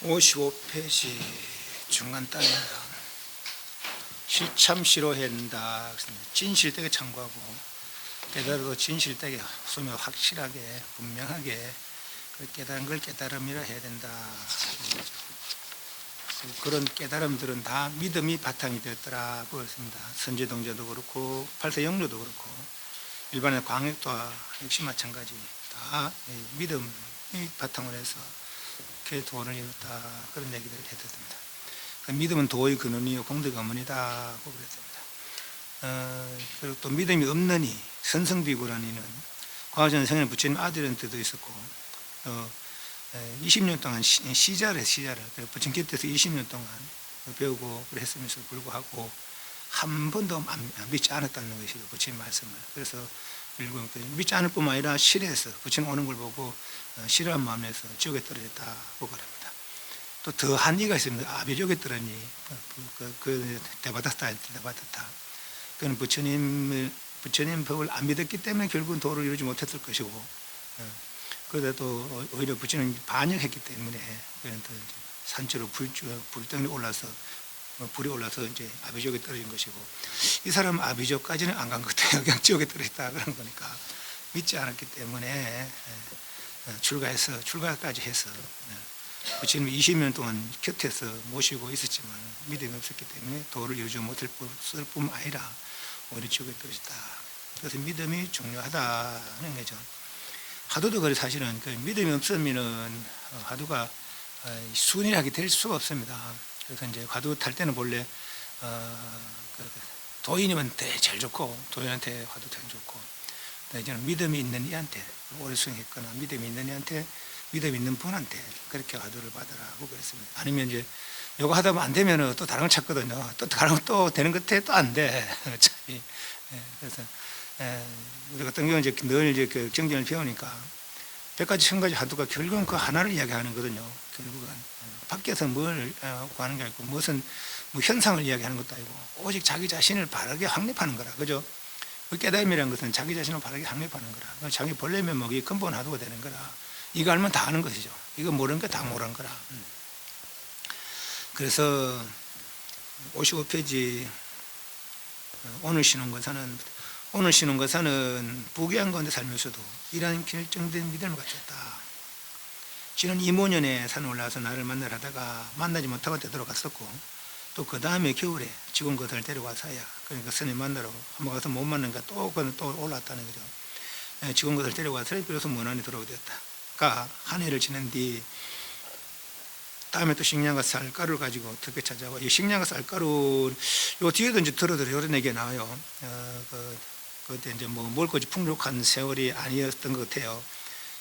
55페이지 중간 단입니다. 실참시로 한다. 진실되게 참고하고 깨달아도 진실되게 소명 확실하게 분명하게 깨달은 걸 깨달음이라 해야 된다. 그런 깨달음들은 다 믿음이 바탕이 되었더라고 했습니다. 선제동제도 그렇고 팔세영조도 그렇고 일반의 광역도와 역시 마찬가지 다 믿음이 바탕으로 해서 그 도를 이뤘다 그런 얘기들을 해드립니다. 믿음은 도의 근원이요 공덕의 어머니다고 그랬습니다. 그리고 또 믿음이 없느니 선성비구라니는 과거전생에는 부처님 아들한테도 있었고 20년 동안 시자를 부처님 곁에서 20년 동안 배우고 그랬으면서 불구하고 한 번도 믿지 않았다는 것이 부처님 말씀을. 그래서 믿지 않을 뿐만 아니라 실해서 부처님 오는 걸 보고 싫어한 마음에서 지옥에 떨어졌다고 그럽니다. 또 더한 이가 있습니다. 아비족에 떨어니 대바다스타. 그는 부처님 법을 안 믿었기 때문에 결국은 도를 이루지 못했을 것이고 그래도 오히려 부처님 반역했기 때문에 산처로 불덩이 올라서 불이 올라서 이제 아비족에 떨어진 것이고 이 사람은 아비족까지는 안 간 것 같아요. 그냥 지옥에 떨어졌다 그런 거니까 믿지 않았기 때문에 출가까지 해서 부처님 20년 동안 곁에서 모시고 있었지만 믿음이 없었기 때문에 도를 이루지 못할 뿐만 아니라 오히려 지옥에 떨어졌다. 그래서 믿음이 중요하다는 거죠. 화두도 그래 사실은 믿음이 없으면은 화두가 순일하게 될 수가 없습니다. 그래서 이제 화두 탈 때는 본래 도인이면 제일 좋고 도인한테 화두 되게 좋고 저는 믿음이 있는 이한테, 오래 수행했거나 믿음이 있는 이한테, 믿음 있는 분한테 그렇게 화두를 받으라고 그랬습니다. 아니면 이제 요거 하다 보면 안 되면 또 다른 걸 찾거든요. 또 다른 거 또 되는 것 같아 또 안 돼. 그래서 우리 같은 경우는 이제 늘 이제 그 경전을 배우니까 100가지 1000가지 화두가 결국은 그 하나를 이야기하는 거거든요. 결국은 밖에서 뭘 구하는 게 아니고 무슨 뭐 현상을 이야기하는 것도 아니고 오직 자기 자신을 바르게 확립하는 거라. 그죠? 그 깨달음이라는 것은 자기 자신을 바르게 확립하는 거라. 자기 본래 면목이 근본 화두가 되는 거라. 이거 알면 다 아는 것이죠. 이거 모르는 거 다 모르는 거라. 그래서 55페이지 오늘 쉬는 것은 부귀한 가운데 살면서도 이러한 결정된 믿음을 갖췄다. 지난 20년에 산에 올라와서 나를 만나러 하다가 만나지 못하고 되돌아갔었고 또 그 다음에 겨울에 직원 것을 데려와서야 그러니까 스님 만나러 한번 가서 못 만나니까 또 올라왔다는 거죠. 직원 것을 데려와서 비로소 원안에 들어오게 되었다. 한 해를 지낸 뒤 다음에 또 식량과 쌀가루를 가지고 어떻게 찾아와. 이 식량과 쌀가루 요 뒤에도 이제 들어들어 이런 얘기가 나와요. 그때 이제 뭐 먹을 것이 풍족한 세월이 아니었던 것 같아요.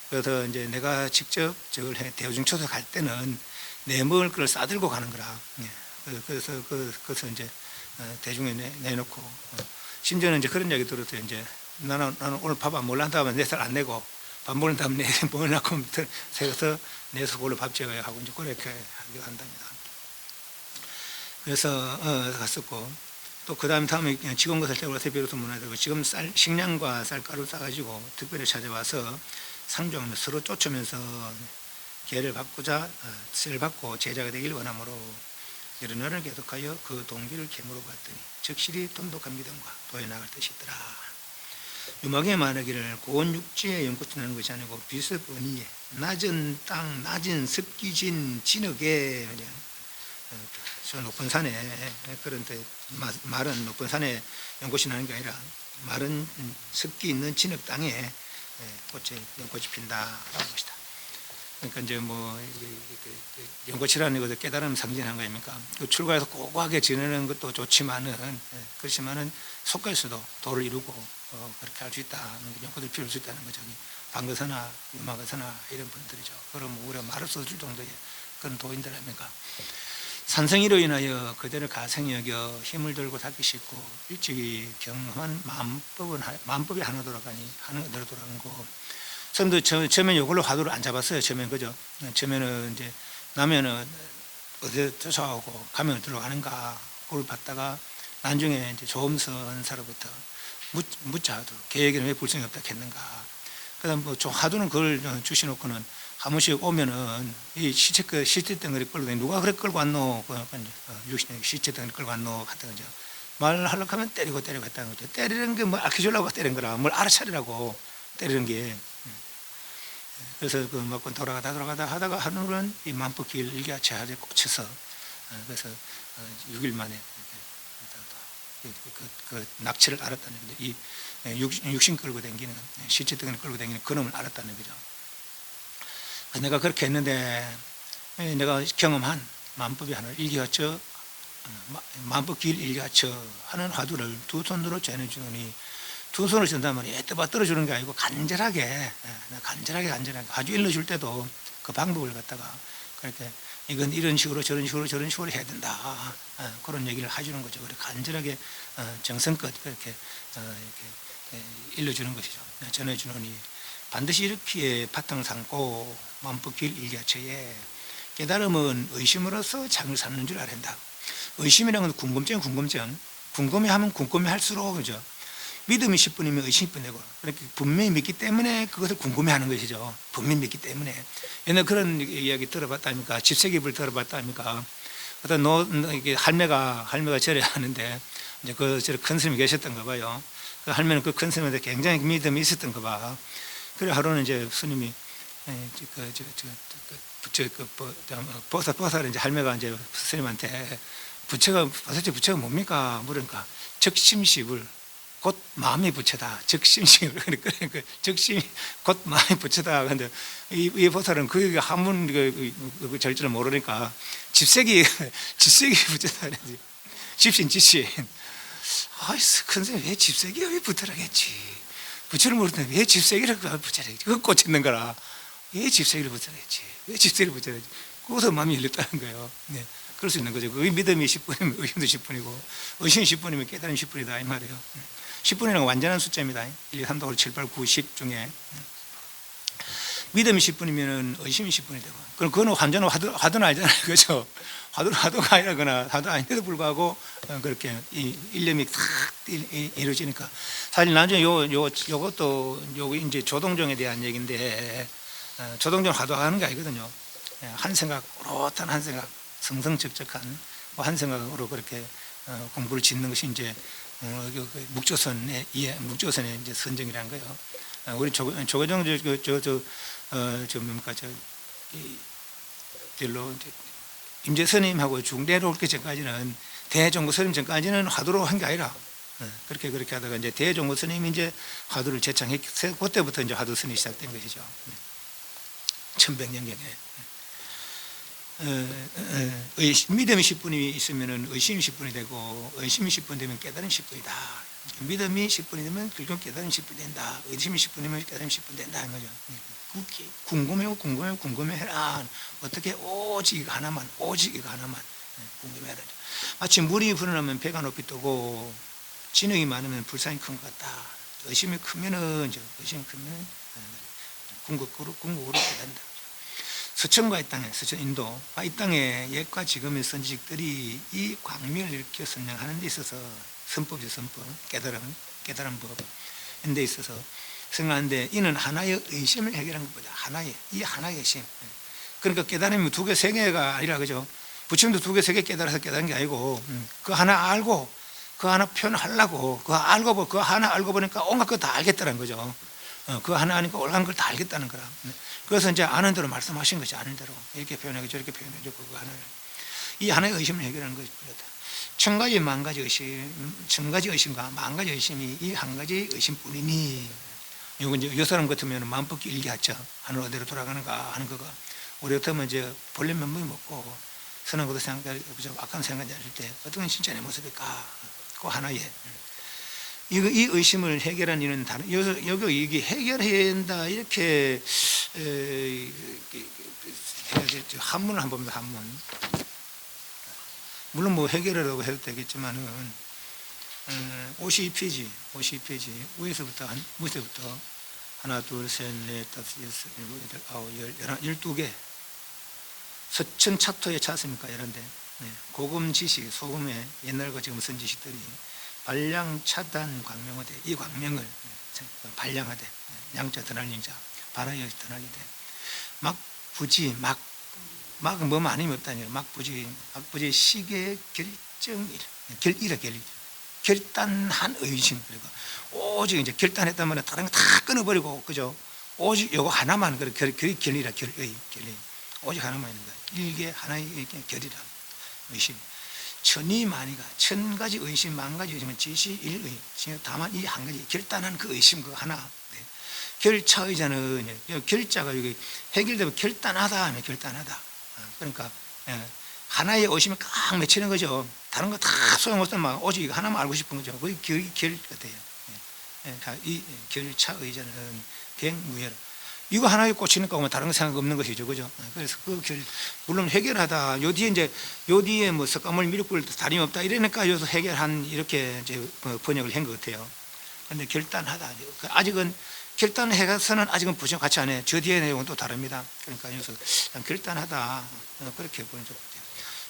그래서 이제 내가 직접 저걸 대우중초소 갈 때는 내 먹을 걸 싸들고 가는 거라. 그래서 그것을 이제 대중에 내놓고 심지어는 이제 그런 이야기 들었어요. 이제 나는 오늘 밥 안 먹을라 한다면 내 살 안 내고 밥 먹는 다음에 내 먹으려고 세워서 내서 그걸로 밥 지어야 하고 이제 그렇게 하기도 한답니다. 그래서 갔었고 또 그 다음에 직원 것을 데려와서 비로소 문화되고 지금 식량과 쌀가루 싸가지고 특별히 찾아와서 상종하며 서로 쫓으면서 계를 받고자 세를 받고 제자가 되길 원하므로 여러 날을 계속하여 그 동기를 계물어 봤더니 적실히 돈독한 믿음과 도에 나갈 것이 있더라. 유막에 말하기를 고온 육지에 연꽃이 나는 것이 아니고 비습은이에 낮은 땅 낮은 습기진 진흙에 저 높은 산에 그런 마른 높은 산에 연꽃이 나는 게 아니라 마른 습기 있는 진흙 땅에 연꽃이 핀다라는 것이다. 그러니까 이제 뭐 연꽃이라는 것도 깨달음 상징하는 거 아닙니까? 출가해서 고고하게 지내는 것도 좋지만은 그렇지만은 속에서도 도를 이루고 그렇게 할 수 있다. 연꽃을 피울 수 있다는 거죠. 방거서나 유마거서나 이런 분들이죠. 그럼 우리가 말을 써줄 정도의 그런 도인들 아닙니까? 산성이로 인하여 그대를 가생히 여겨 힘을 들고 닿기 쉽고 일찍이 경험한 마음법이 하나 돌아가니 하나대로 돌아간 거. 선도 처음에 이걸로 화두를 안 잡았어요. 처음엔 그죠? 처음에는 이제 나면은 어디 쫓아오고 가면 들어가는가 그걸 봤다가 나중에 이제 조음선사로부터 묻자 하도 계획에는 왜 불성이 없다 했는가. 그다음 뭐 화두는 그걸 주시놓고는 한 번씩 오면은 이 시체 덩어리 끌고 누가 그래 끌고 왔노? 시체 덩어리 끌고 왔노? 같은 거죠. 말하려고 하면 때리고 했다는 거죠. 때리는 게 뭐 알려주려고 때리는 거라. 뭘 알아차리라고 때리는 게. 그래서 그 먹고 돌아가다 하다가 하늘은 이 만법길 일기아차에 꽂혀서 그래서 6일 만에 그 납치를 알았다는 거죠. 이 육신 끌고 다니는 시체 덩어리 끌고 다니는 그놈을 알았다는 거죠. 내가 그렇게 했는데 내가 경험한 만법이 하나를 일기하처 만법길 일기하처 하는 화두를 두 손으로 전해주노니 두 손을 쓴단 말이에요. 뜨바 떨어주는 게 아니고 간절하게 아주 일러줄 때도 그 방법을 갖다가 그렇게 이건 이런 식으로 저런 식으로 해야 된다. 그런 얘기를 해주는 거죠. 그렇게 간절하게 정성껏 그렇게 이렇게 일러주는 것이죠. 전해주노니 반드시 이렇게 바탕을 삼고 만법길 일기하처에 깨달음은 의심으로서 장을 삼는 줄 알아야 한다. 의심이라는 건 궁금해하면 궁금해할수록 그죠. 믿음이 10분이면 의심이 10분 되고 그렇게 분명히 믿기 때문에 그것을 궁금해하는 것이죠. 분명히 믿기 때문에. 옛날 그런 이야기 들어봤다니까 집세기를 들어봤다니까 어떤 할매가 절에 하는데 이제 그 절에 큰 스님이 계셨던가 봐요. 그 할매는 그 큰 스님한테 굉장히 믿음이 있었던가 봐. 그래 하루는 이제 스님이 버사 이제 할매가 이제 스님한테 도대체 부처가 뭡니까? 물으니까 적심식을 곧 마음의 부처다. 적심식을 그러니까 적심이 곧 마음의 부처다. 근데 이 보살은 그 한문 그 절제를 모르니까 집세기 부처다. 집신. 아이스 큰 스님 왜 집세기가 왜 부처라겠지? 부처를 모르는데 왜 집세기를 붙여야지? 그거 꽂히는 거라. 왜 집세기를 붙여야지? 왜 집세기를 붙여야지? 그것도 마음이 열렸다는 거예요. 네. 그럴 수 있는 거죠. 그 믿음이 10분이면 의심도 10분이고, 의심이 10분이면 깨달음이 10분이다. 이 말이에요. 10분이라는 건 완전한 숫자입니다. 1, 2, 3, 4, 5, 6, 7, 8, 9, 10 중에. 믿음이 10분이면 의심이 10분이 되고. 그럼 그거는 완전한 화두는 아니잖아요. 그죠? 화두가 아니라거나 화두 아닌데도 불구하고 그렇게 이 일념이 탁 이루어지니까. 사실 나중에 요것도 이제 조동종에 대한 얘기인데, 조동종 화두하는 게 아니거든요. 한 생각, 오롯한 한 생각, 성성적적한 한 생각으로 그렇게 공부를 짓는 것이 이제 묵조선의 이제 선정이라는 거예요. 우리 조계종 뭡니까 별로 임재 스님하고 중대로 올기 전까지는 대종고 스님 전까지는 화두로 한 게 아니라 그렇게 하다가 이제 대종고 스님이 이제 화두를 제창했 그때부터 이제 화두 스님이 시작된 것이죠. 1100년경에. 믿음이 10분이 있으면 의심이 10분이 되고, 의심이 10분 되면 깨달음이 10분이다. 믿음이 10분이 되면 결국 깨달음이 10분이 된다. 의심이 10분이면 깨달음이 10분 된다 하는 거죠. 궁금해라. 어떻게 오직 이거 하나만 궁금해라. 마치 물이 불어나면 배가 높이 뜨고, 진흙이 많으면 불상이 큰 것 같다. 의심이 크면은 궁극으로 깨닫는다. 서천과 이 땅에, 서천 인도, 이 땅에 옛과 지금의 선지식들이 이 광명을 일으켜 선양하는 데 있어서 선법이죠, 선법, 깨달은 법, 인데 있어서 생각하는데 이는 하나의 의심을 해결한 것보다 하나의 의심. 그러니까 깨달음이 두 개, 세 개가 아니라 그죠? 부처님도 두 개, 세 개 깨달아서 깨달은 게 아니고 그 하나 알고 그 하나 표현하려고 그 하나 알고 보니까 온갖 거 다 알겠다는 거죠. 그 하나 아니까 올라간 걸 다 알겠다는 거라. 그래서 이제 아는 대로 말씀하신 것이 아는 대로 이렇게 표현하고 저렇게 표현하고 그 하나를 이 하나의 의심을 해결하는 것이 그렇다. 천 가지 만 가지 의심과 만 가지 의심이 이 한 가지 의심뿐이니 이거 이제 요 사람 같으면 마음벗기 일기하죠. 하늘 어디로 돌아가는가 하는 거가 우리 같으면 이제 본래 면목이 먹고 선한 것도 생각할 악한 생각하지 않을 때 어떤 건 진짜 내 모습일까 그 하나의 이 의심을 해결한 이유는 다른 여기 이게 해결해야 한다 이렇게 한문을 한번 봅니다. 한문 물론 뭐 해결하라고 해도 되겠지만은 52페이지 위에서부터 하나 둘셋넷 다섯 여섯 일곱 여덟 아홉 열 12개 서천 차토에 찾습니까? 이런데 고금 지식 소금의 옛날과 지금 쓴 지식들이 발량 차단 광명하되 이 광명을 발량하되 양자 드날 영자 발하여 드날이되 막부지 막은 뭐 아니면 없다니요. 막부지 시계 결정일 결단한 의심 그리고 오직 이제 결단했단 말은 다른 거 다 끊어버리고 그죠? 오직 요거 하나만 결이라 결의 오직 하나만 있는 거야. 일개 하나의 결이라 의심. 천이 만이가 천 가지 의심 만 가지 의심은 지시일의 다만 이 한 가지 결단한 그 의심 그 하나 결차의자는 결자가 여기 해결되면 결단하다 하면 결단하다 그러니까 하나의 의심이 꽉 맺히는 거죠. 다른 거 다 소용없으면 오직 이거 하나만 알고 싶은 거죠. 그게 결 같아요. 이 결차의자는 갱무열 이거 하나에 꽂히니까 오면 다른 거 생각 없는 것이죠, 그죠? 그래서 물론 해결하다. 요 뒤에 뭐 석가모니 미륵불 다름이 없다 이러니까 여기서 해결한 이렇게 이제 번역을 한 것 같아요. 그런데 결단하다. 아직은 결단해서는 아직은 부정 같이 안 해. 저 뒤에 내용은 또 다릅니다. 그러니까 여기서 결단하다 그렇게 보는 것 같아요.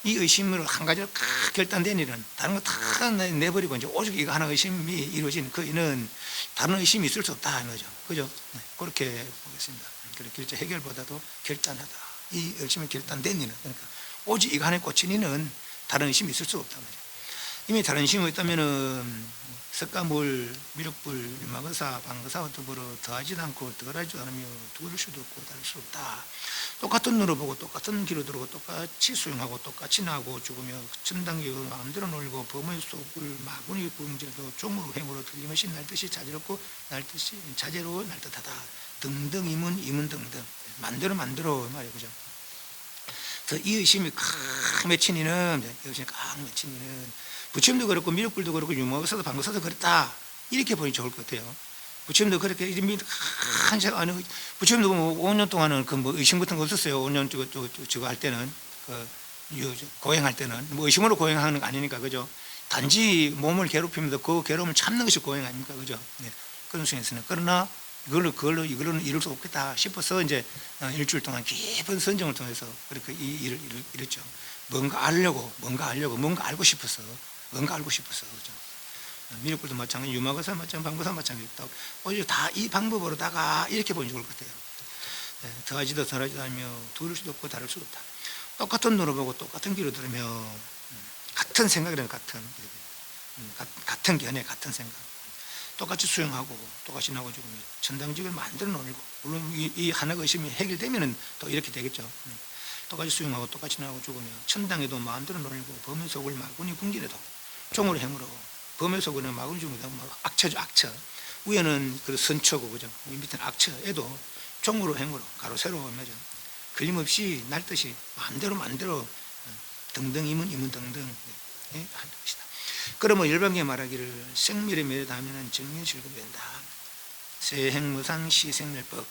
이 의심으로 한 가지로 결단된 일은 다른 거 다 내버리고 이제 오직 이거 하나 의심이 이루어진 그 이는 다른 의심이 있을 수 없다 하는 거죠. 그죠? 그렇게 보겠습니다. 그러니까 결제 해결보다도 결단하다. 이 의심이 결단된 일은 그러니까 오직 이거 하나에 꽂힌 이는 다른 의심이 있을 수 없다는 거죠. 이미 다른 의심이 있다면은 석가물, 미륵불, 마거사, 방거사와 더불어 더하지도 않고 덜하지도 않으며 두를 수도 없고 다를 수 없다. 똑같은 눈으로 보고 똑같은 귀로 들고 똑같이 수용하고 똑같이 나고 죽으며 천당기로 마음대로 놀고 범의 속을 마구니 구응질도 종으로 행으로 틀림없이 날 듯이 자제롭고 날 듯이 자제로 날 듯하다. 등등 이문 등등 만대로 말이에요. 그죠? 그래서 이 의심이 꽉 맺힌 이는 부처님도 그렇고 미륵불도 그렇고 유머거사도 방거사도 그랬다 이렇게 보니 좋을 것 같아요. 부처님도 그렇게 이미 한 시간 안에 부처님도 뭐 5년 동안은 그 뭐 의심 같은 거 없었어요. 5년 저거 할 때는 고행할 때는 뭐 의심으로 고행하는 거 아니니까 그죠. 단지 몸을 괴롭히면서 그 괴로움을 참는 것이 고행 아닙니까 그죠. 네. 그런 수행에서는 그러나 이걸로는 이룰 수 없겠다 싶어서 이제 일주일 동안 깊은 선정을 통해서 그렇게 이 일을 이뤘죠. 뭔가 알고 싶어서 그죠. 미륵불도 마찬가지, 유마거사 마찬가지, 방거사 마찬가지. 오히려 다 이 방법으로다가 이렇게 보면 좋을 것 같아요. 더하지도 덜하지도 않으며 둘 수도 없고 다를 수도 없다. 똑같은 눈으로 보고 똑같은 귀로 들으며 같은 생각이라는 같은 견해, 같은 생각. 똑같이 수용하고 똑같이 나고 죽으면 천당직을 만들어 놓고 물론 이 하나가 의심이 해결되면은 또 이렇게 되겠죠. 똑같이 수용하고 똑같이 나고 죽으면 천당에도 만들어 놓고 범의 속을 마구니 궁길에도 종으로 행으로 범의 속을 마구니 죽으면 악처죠. 악처. 위에는 그 선처고 그죠. 밑에는 악처에도 종으로 행으로 가로 세로 보면죠. 걸림없이 날듯이 마음대로 등등 이문 등등 하는 것이다. 그러면 열반계 말하기를 생멸의 매료하면 정멸 실급된다. 세행무상 시생멸법.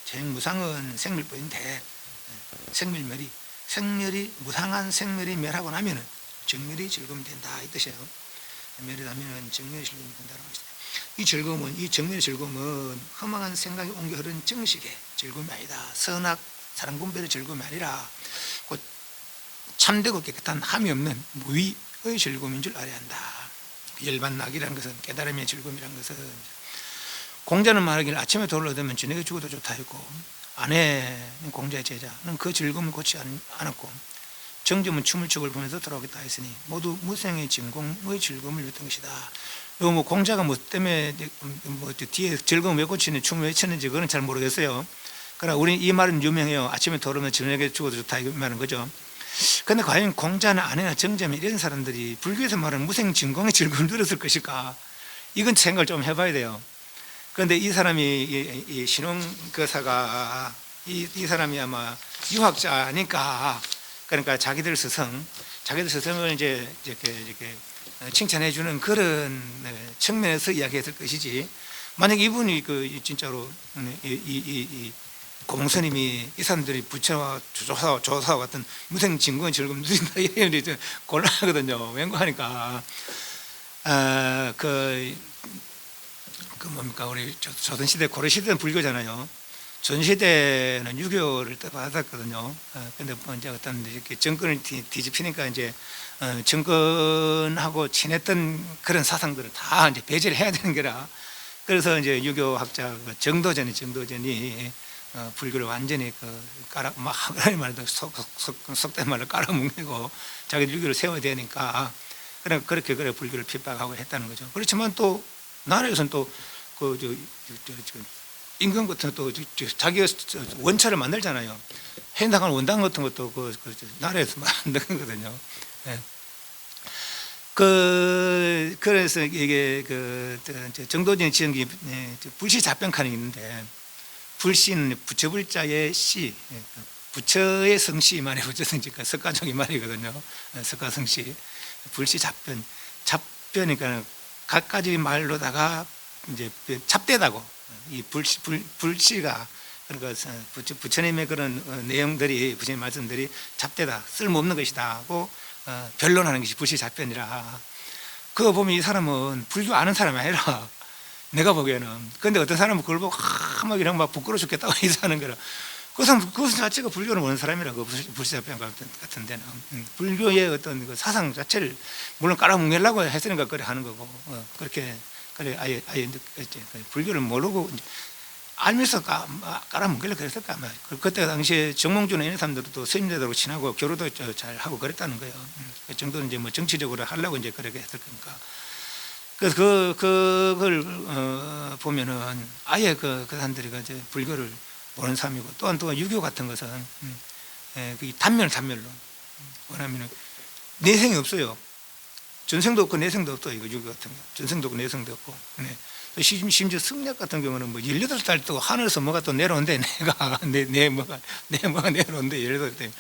세행무상은 생멸법인데 생멸이 무상한 생멸이 멸하고 나면은 정멸이 즐거움된다 이 뜻이에요. 멸하면 정멸이 즐거움된다라고 했습니다. 이 정멸의 즐거움은 허망한 생각이 옮겨 흐르는 정식의 즐거움이 아니다. 선악 사랑 분별의 즐거움이 아니라 곧 참되고 깨끗한 함이 없는 무위의 즐거움인 줄 알아야 한다. 열반낙이라는 것은 깨달음의 즐거움이라는 것은 공자는 말하기를 아침에 돌을 얻으면 저녁에 죽어도 좋다 했고 아내는 공자의 제자는 그 즐거움을 고치 않았고 정점은 춤을 추고 보면서 돌아오겠다 했으니 모두 무생의 진공의 즐거움을 누렸던 것이다. 요 뭐 공자가 뭐 때문에 뭐 뒤에 즐거움 왜 고치는 춤을 왜 췄는지 그건 잘 모르겠어요. 그러나 우리 이 말은 유명해요. 아침에 돌으면 저녁에 죽어도 좋다 이 말은 거죠. 근데 과연 공자나 아내나 정점이 이런 사람들이 불교에서 말하는 무생진공의 즐거움을 누렸을 것일까? 이건 생각을 좀 해봐야 돼요. 그런데 이 사람이 이 신홍거사가 이 사람이 아마 유학자니까 그러니까 자기들 스승을 이제 이렇게 칭찬해주는 그런 측면에서 이야기했을 것이지. 만약 이분이 진짜로 이 고봉스님이 이 사람들이 부처와 조사와 같은 무생진공의 즐거움 누린다 이런 곤란하거든요. 왠고하니까 뭡니까 우리 조선시대 고려시대는 불교잖아요. 전시대는 유교를 받았거든요. 근데 이제 어떤 이렇게 정권을 뒤집히니까 이제 정권하고 친했던 그런 사상들을 다 이제 배제를 해야 되는 게라. 그래서 이제 유교학자 정도전이 불교를 완전히 하나님 말도 속된 말로 깔아뭉개고 자기 유교를 세워야 되니까 그렇게 불교를 핍박하고 했다는 거죠. 그렇지만 또 나라에서는 또 임금 같은 또 자기가 원차를 만들잖아요. 해당하는 원당 같은 것도 나라에서 만든 거거든요. 네. 그래서 이게 정도전이 지은 게 불시 잡변칸이 있는데 불시는 부처불자의 시, 부처의 성시 말이 부처성시, 석가종이 말이거든요. 석가성시, 불시 잡변이니까 각가지 말로다가 이제 잡대다고 이 불시가 그러니까 부처님의 그런 내용들이 부처님 말씀들이 잡대다 쓸모없는 것이다 하고 변론하는 것이 불시 잡변이라. 그거 보면 이 사람은 불교 아는 사람이 아니라 내가 보기에는. 근데 어떤 사람은 그걸 보고 막 이런 막 부끄러워 죽겠다고 이사하는 거라. 그 사람 그것 자체가 불교를 모르는 사람이라고 불시잡변 같은 데는 불교의 어떤 그 사상 자체를 물론 깔아뭉개려고 했으니까 그래 하는 거고 그렇게 그래 아예 불교를 모르고 알면서 깔아뭉개려고 그랬을까 아마. 그때 당시에 정몽주나 이런 사람들도 스님들하고 친하고 교류도 잘 하고 그랬다는 거예요. 그 정도는 이제 뭐 정치적으로 하려고 이제 그렇게 했을 거니까. 그래서 그걸 보면은 아예 그 사람들이 이제 불교를 모르는 사람이고 또한 유교 같은 것은 단멸로 뭐냐면은 내생이 없어요. 전생도 없고 내생도 없어. 이거 유교 같은 거 전생도 없고 내생도 없고. 네. 심지어 성략 같은 경우는 뭐 18살 또 하늘에서 뭐가 또 내려온대. 내 뭐가 내려온대. 18살.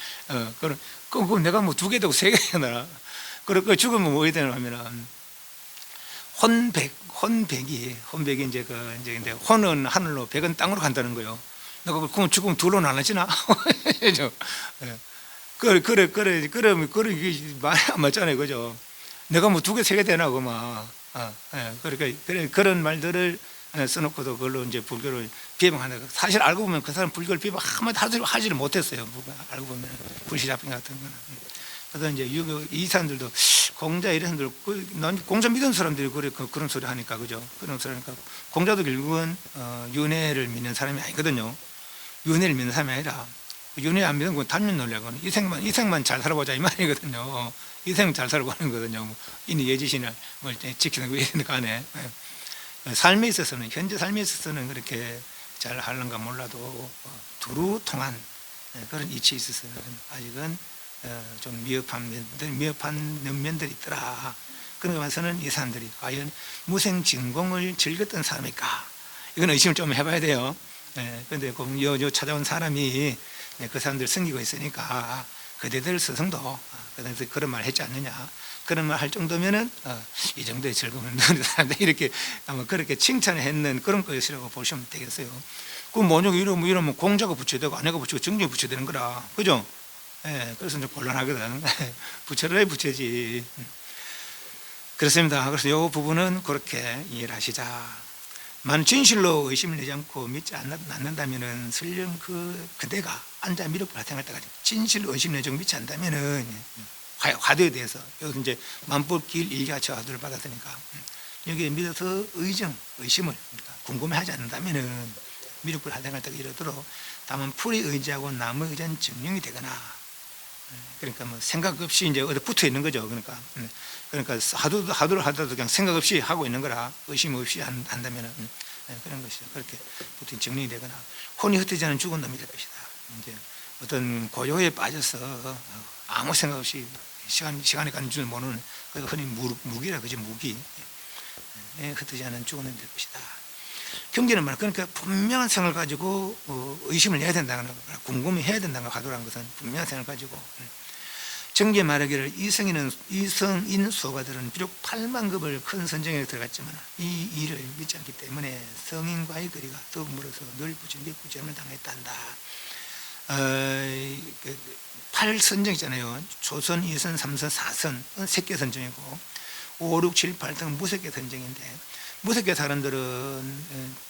그럼 내가 뭐 2개 되고 3개 되나. 그리고 죽으면 뭐 어디 되나 하면은 혼백이 이제 이제 근데 혼은 하늘로 백은 땅으로 간다는 거예요. 내가 그럼 죽으면 둘로 나눠지나? 예. 그래 이게 말이 안 맞잖아요, 그죠? 내가 뭐 두 개, 세 개 되나 그만. 그러니까 그런 말들을 써놓고도 그걸로 이제 불교를 비방한다. 사실 알고 보면 그 사람 불교를 비방 한마디 하지를 못했어요. 알고 보면 불시잡힌 같은 거는. 그래서 이제 이 사람들도 공자 이런 사람들, 난 공자 믿은 사람들이 그런 소리 하니까, 그죠? 그런 소리 하니까 공자도 결국은 윤회를 믿는 사람이 아니거든요. 윤회를 믿는 사람이 아니라, 윤회 안 믿는 건 단면 논리하고는 이생만 잘 살아보자 이 말이거든요. 이생 잘 살고 하는 거거든요. 뭐 이니 예지신을 뭘 지키는 거 이런 간에 삶에 있어서는, 현재 삶에 있어서는 그렇게 잘 하는가 몰라도 두루 통한 그런 이치에 있어서는 아직은 좀 미흡한 면들이 있더라. 그런 것에서는 이 사람들이 과연 무생진공을 즐겼던 사람일까? 이건 의심을 좀 해봐야 돼요. 그런데 요 찾아온 사람이 그 사람들 섬기고 있으니까 그대들 스승도 그래서 그런 말 했지 않느냐. 그런 말 할 정도면은 이 정도의 즐거움을 누리는 사람들 이렇게 아마 그렇게 칭찬했는 그런 것이라고 보시면 되겠어요. 그 뭐냐고 이러면 공자가 붙여야 되고 아내가 붙이고 정정이 붙여야 되는 거라. 그죠? 그래서 좀 곤란하거든. 부처를 왜 붙여야지. 그렇습니다. 그래서 이 부분은 그렇게 이해를 하시자. 만 진실로 의심을 내지 않고 믿지 않는다면은 설령 그대가 앉아 미륵불 하탱할 때까지 진실로 의심 내지 믿지 않는다면은 화두에 대해서 여기서 이제 만법길 일가처 화두를 받았으니까 여기에 믿어서 의심을 그러니까 궁금해하지 않는다면은 미륵불 하탱할 때가 이르도록 다만 풀이 의지하고 나무 의지는 증명이 되거나 그러니까 뭐 생각 없이 이제 어디 붙어 있는 거죠. 그러니까 하두를 하더라도 그냥 생각 없이 하고 있는 거라 의심 없이 한다면 그런 것이죠. 그렇게 보통 정리이 되거나 혼이 흩어지지 않은 죽은 놈이 될 것이다. 이제 어떤 고요에 빠져서 아무 생각 없이 시간이 가는 줄 모르는 그 흔히 무기라 그죠. 무기 흩어지지 않은 죽은 놈이 될 것이다. 경계는 말 그러니까 분명한 생을 가지고 의심을 해야 된다는 거, 궁금해해야 된다는 거. 화두라는 것은 분명한 생을 가지고 정계 말하기를 이성인 수호가들은 비록 8만 급을 큰 선정에 들어갔지만 이 일을 믿지 않기 때문에 성인과의 거리가 더 멀어서 늘 부처님을 당했단다. 8선정 있잖아요. 조선, 2선, 3선, 4선 색계 선정이고 5, 6, 7, 8등 무색계 선정인데 무색계 사람들은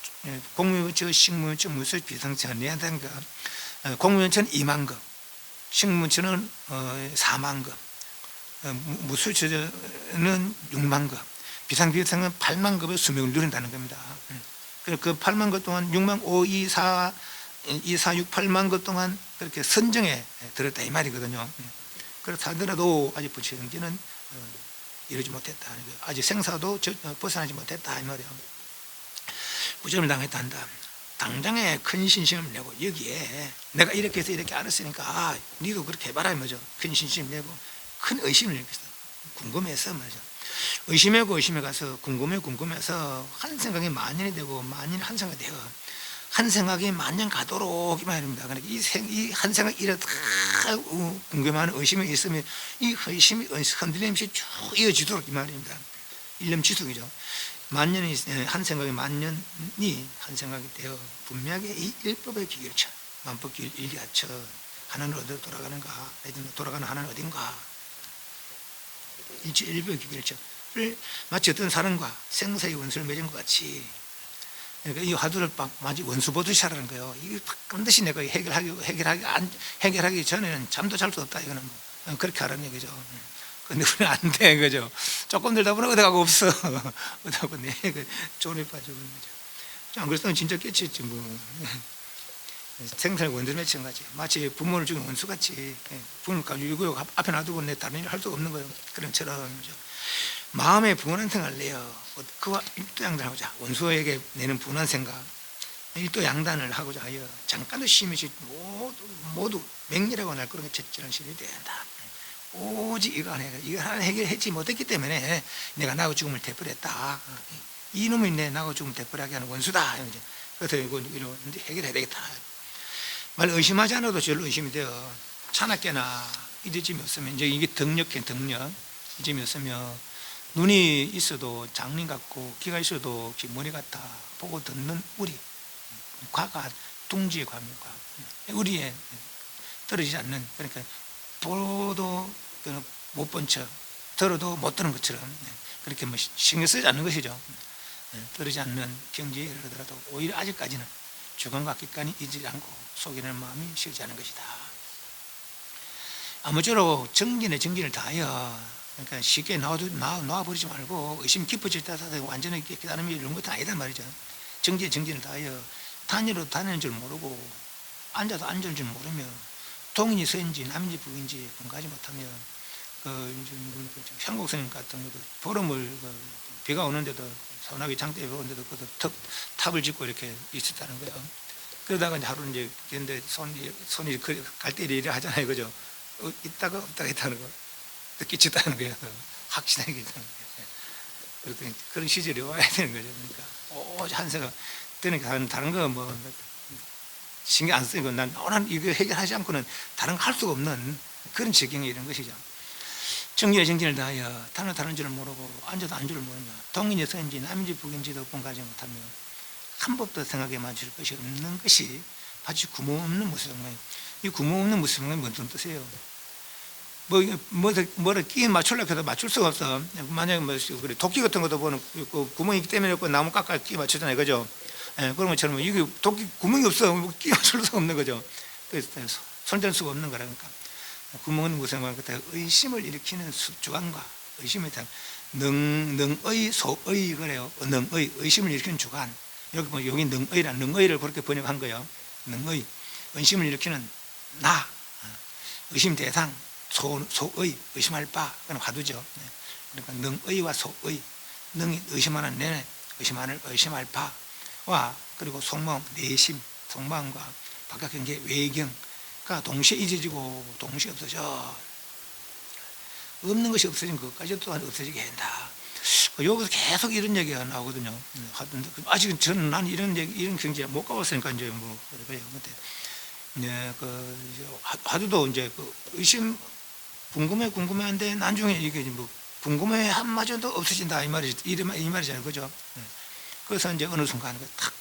공무원처, 식무원처, 무술, 비상처 내야 되는가. 공무원처는 2만 급, 식무원처는 4만 급, 무술처는 6만 급, 비상은 8만 급의 수명을 누린다는 겁니다. 그 8만 급 동안 6만 5, 2, 4, 6, 8만 급 동안 그렇게 선정에 들었다 이 말이거든요. 그래서 하더라도 아직 부처님께는 이루지 못했다. 아직 생사도 벗어나지 못했다 이 말이에요. 부처님을 당했단다. 당장에 큰 신심을 내고 여기에 내가 이렇게 해서 이렇게 알았으니까 니도 그렇게 해봐라 이 말이죠. 큰 신심을 내고 큰 의심을 내고 궁금해서 말이죠. 의심하고 의심해 가서 궁금해서 한 생각이 만년이 되고 만년이 한 생각이 되어 한 생각이 만년 가도록 이 말입니다. 그러니까 이 한 생각 이래 다 궁금한 의심이 있으면 이 의심이 흔들림 없이 쭉 이어지도록 이 말입니다. 일념 지속이죠. 만년이 한 생각이 만년이 한 생각이 되어 분명하게 이 일법의 기결처 만법길 일기하처 하나는 어디로 돌아가는가 돌아가는 하나는 어딘가 일법의 기결처를 마치 어떤 사람과 생사의 원수를 맺은 것 같이 그러니까 이 화두를 마치 원수 보듯이 하라는 거예요. 이게 반드시 내가 해결하기 전에는 잠도 잘 수 없다. 이거는 뭐 그렇게 하라는 얘기죠. 근데 우리는 안 돼, 그죠? 조금 들다 보면 어디가고 없어. 어디가고 내 존에 빠지고 있는 거죠. 안 그랬으면 진짜 깨치지 뭐. 생사의 원수 맺힌 거지. 마치 부모를 죽인 원수같이 부모를 가지고 앞에 놔두고 내 다른 일을 할 수가 없는 거예요. 그런 처럼 마음의 분한 생각을 내요. 그와 일도양단하고자 원수에게 내는 분한 생각 일도양단을 하고자 하여 잠깐도 심히 모두 맹렬하고 날카롭게 채찍하는 실이 돼야 한다. 오직 이거 하나 해결하지 못했기 때문에 내가 나하고 죽음을 되버렸다. 이놈이 나하고 죽음을 되버리게 하는 원수다. 그래서 이거 해결해야 되겠다. 말 의심하지 않아도 절로 의심이 돼요. 차나깨나 이점이 없으면 이제 이게 덕력 이점이 없으면 눈이 있어도 장님 같고 귀가 있어도 머리 같아 보고 듣는 우리, 과가 둥지의 과목과 우리에 떨어지지 않는, 그러니까 보도 못 본 척, 들어도 못 듣는 것처럼 그렇게 뭐 신경 쓰지 않는 것이죠. 떨어지지 않는 경지에 이르더라도 오히려 아직까지는 주관과 객관이 잊지 않고 속이는 마음이 식지 않은 것이다. 아무쪼록 정진을 다하여, 그러니까 쉽게 놔버리지 말고 의심 깊어질 때 완전히 깨달음이 이런 것도 아니다 말이죠. 정진을 다하여 단위로 다니는 줄 모르고 앉아도 앉을 줄 모르며 동인이 서인지 남인지 북인지 분가하지 못하며 향국 스님 같은 것도 보름을 비가 오는데도 소나기 장대에 오는데도 탑을 짓고 이렇게 있었다는 거예요. 그러다가 이제 하루 이제 근데 손이 갈대리 일을 하잖아요, 그죠? 있다가 없다가 했다는 거, 또 끼쳤다는 거예요. 확신하게 했다는 거예요. 그랬더니 그런 시절이 와야 되는 거죠. 그러니까 오직 한세가 그러니까 다른 거 뭐 신경 안 쓰고 난 이거 해결하지 않고는 다른 거 할 수가 없는 그런 지경이 이런 것이죠. 정진을 다하여 다른 줄을 모르고 앉아도 앉을 줄 모르며 동인이 서인지 남인지 북인지도 분가하지 못하며 한 법도 생각에 맞출 것이 없는 것이 마치 구멍 없는 무수성명. 이 구멍 없는 무수성명이 무슨 뜻이에요? 뭐를 끼 맞추려고 해도 맞출 수가 없어. 만약에 뭐 도끼 같은 것도 보는 구멍이 있기 때문에 나무 깎아 끼 맞추잖아요, 그죠? 그런 것처럼 이게 도끼 구멍이 없어, 끼 맞출 수가 없는 거죠. 그래서 손댈 수가 없는 거라니까. 구멍은 무슨 말인가? 의심을 일으키는 주관과 의심에 대한 능의 소의 그래요. 능의 의심을 일으키는 주관. 여기 뭐 여기 능의를 그렇게 번역한 거예요. 능의 의심을 일으키는 나, 의심 대상, 소의 의심할 바, 그건 화두죠. 그러니까 능의와 소의, 능이 의심하는 내내 의심할 바와 그리고 속마음 내심, 속마음과 바깥 경계 외경가 동시에 잊어지고 동시에 없어져. 없는 것이 없어진 것까지 또한 없어지게 한다. 여기서 계속 이런 얘기가 나오거든요. 아직은 저는 난 이런 경지에 못 가봤으니까 이제 뭐 그래요. 근데 화두도 이제 의심 궁금해한데 나중에 이게 뭐 궁금해 한마저도 없어진다 이 말이잖아요, 그죠? 그래서 이제 어느 순간 탁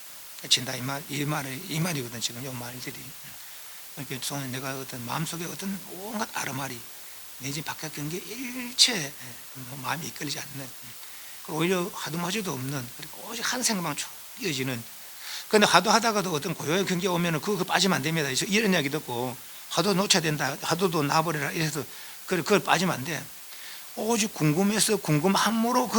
진다 이 말이거든 지금 이 말들이. 이렇게 손에 내가 어떤 마음속에 어떤 온갖 아르마리 내지 바깥 경계 일체 마음이 이끌리지 않는, 오히려 하도마저도 없는, 그리고 오직 한 생각만 쭉 이어지는. 그런데 하도하다가도 어떤 고요의 경계에 오면은 그거 빠지면 안 됩니다. 이런 이야기 듣고 하도 놓쳐야 된다, 하도도 놔버려라 이래서 그걸 빠지면 안 돼. 오직 궁금해서 궁금함으로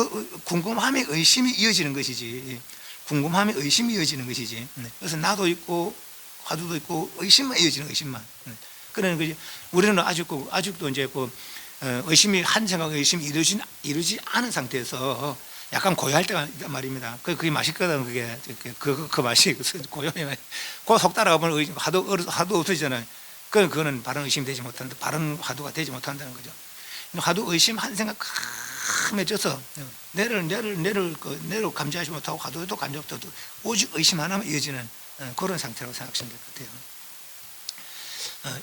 궁금함에 의심이 이어지는 것이지. 궁금함에 의심이 이어지는 것이지. 그래서 나도 있고 화두도 있고 의심만 이어지는 의심만. 그러는 거지. 우리는 아직도 이제 의심이 한 생각 의심이 이루지 않은 상태에서 약간 고요할 때가 있단 말입니다. 그게 맛있거든. 그 맛이 고요해. 그 속 따라가면 하도 없어지잖아요. 그거는 바른 의심이 되지 못한다. 바른 화두가 되지 못한다는 거죠. 화두 의심 한 생각 맺어서 내를 감지하지 못하고 화두도 감지 못하고 오직 의심 하나만 이어지는 그런 상태라고 생각하시면 될 것 같아요.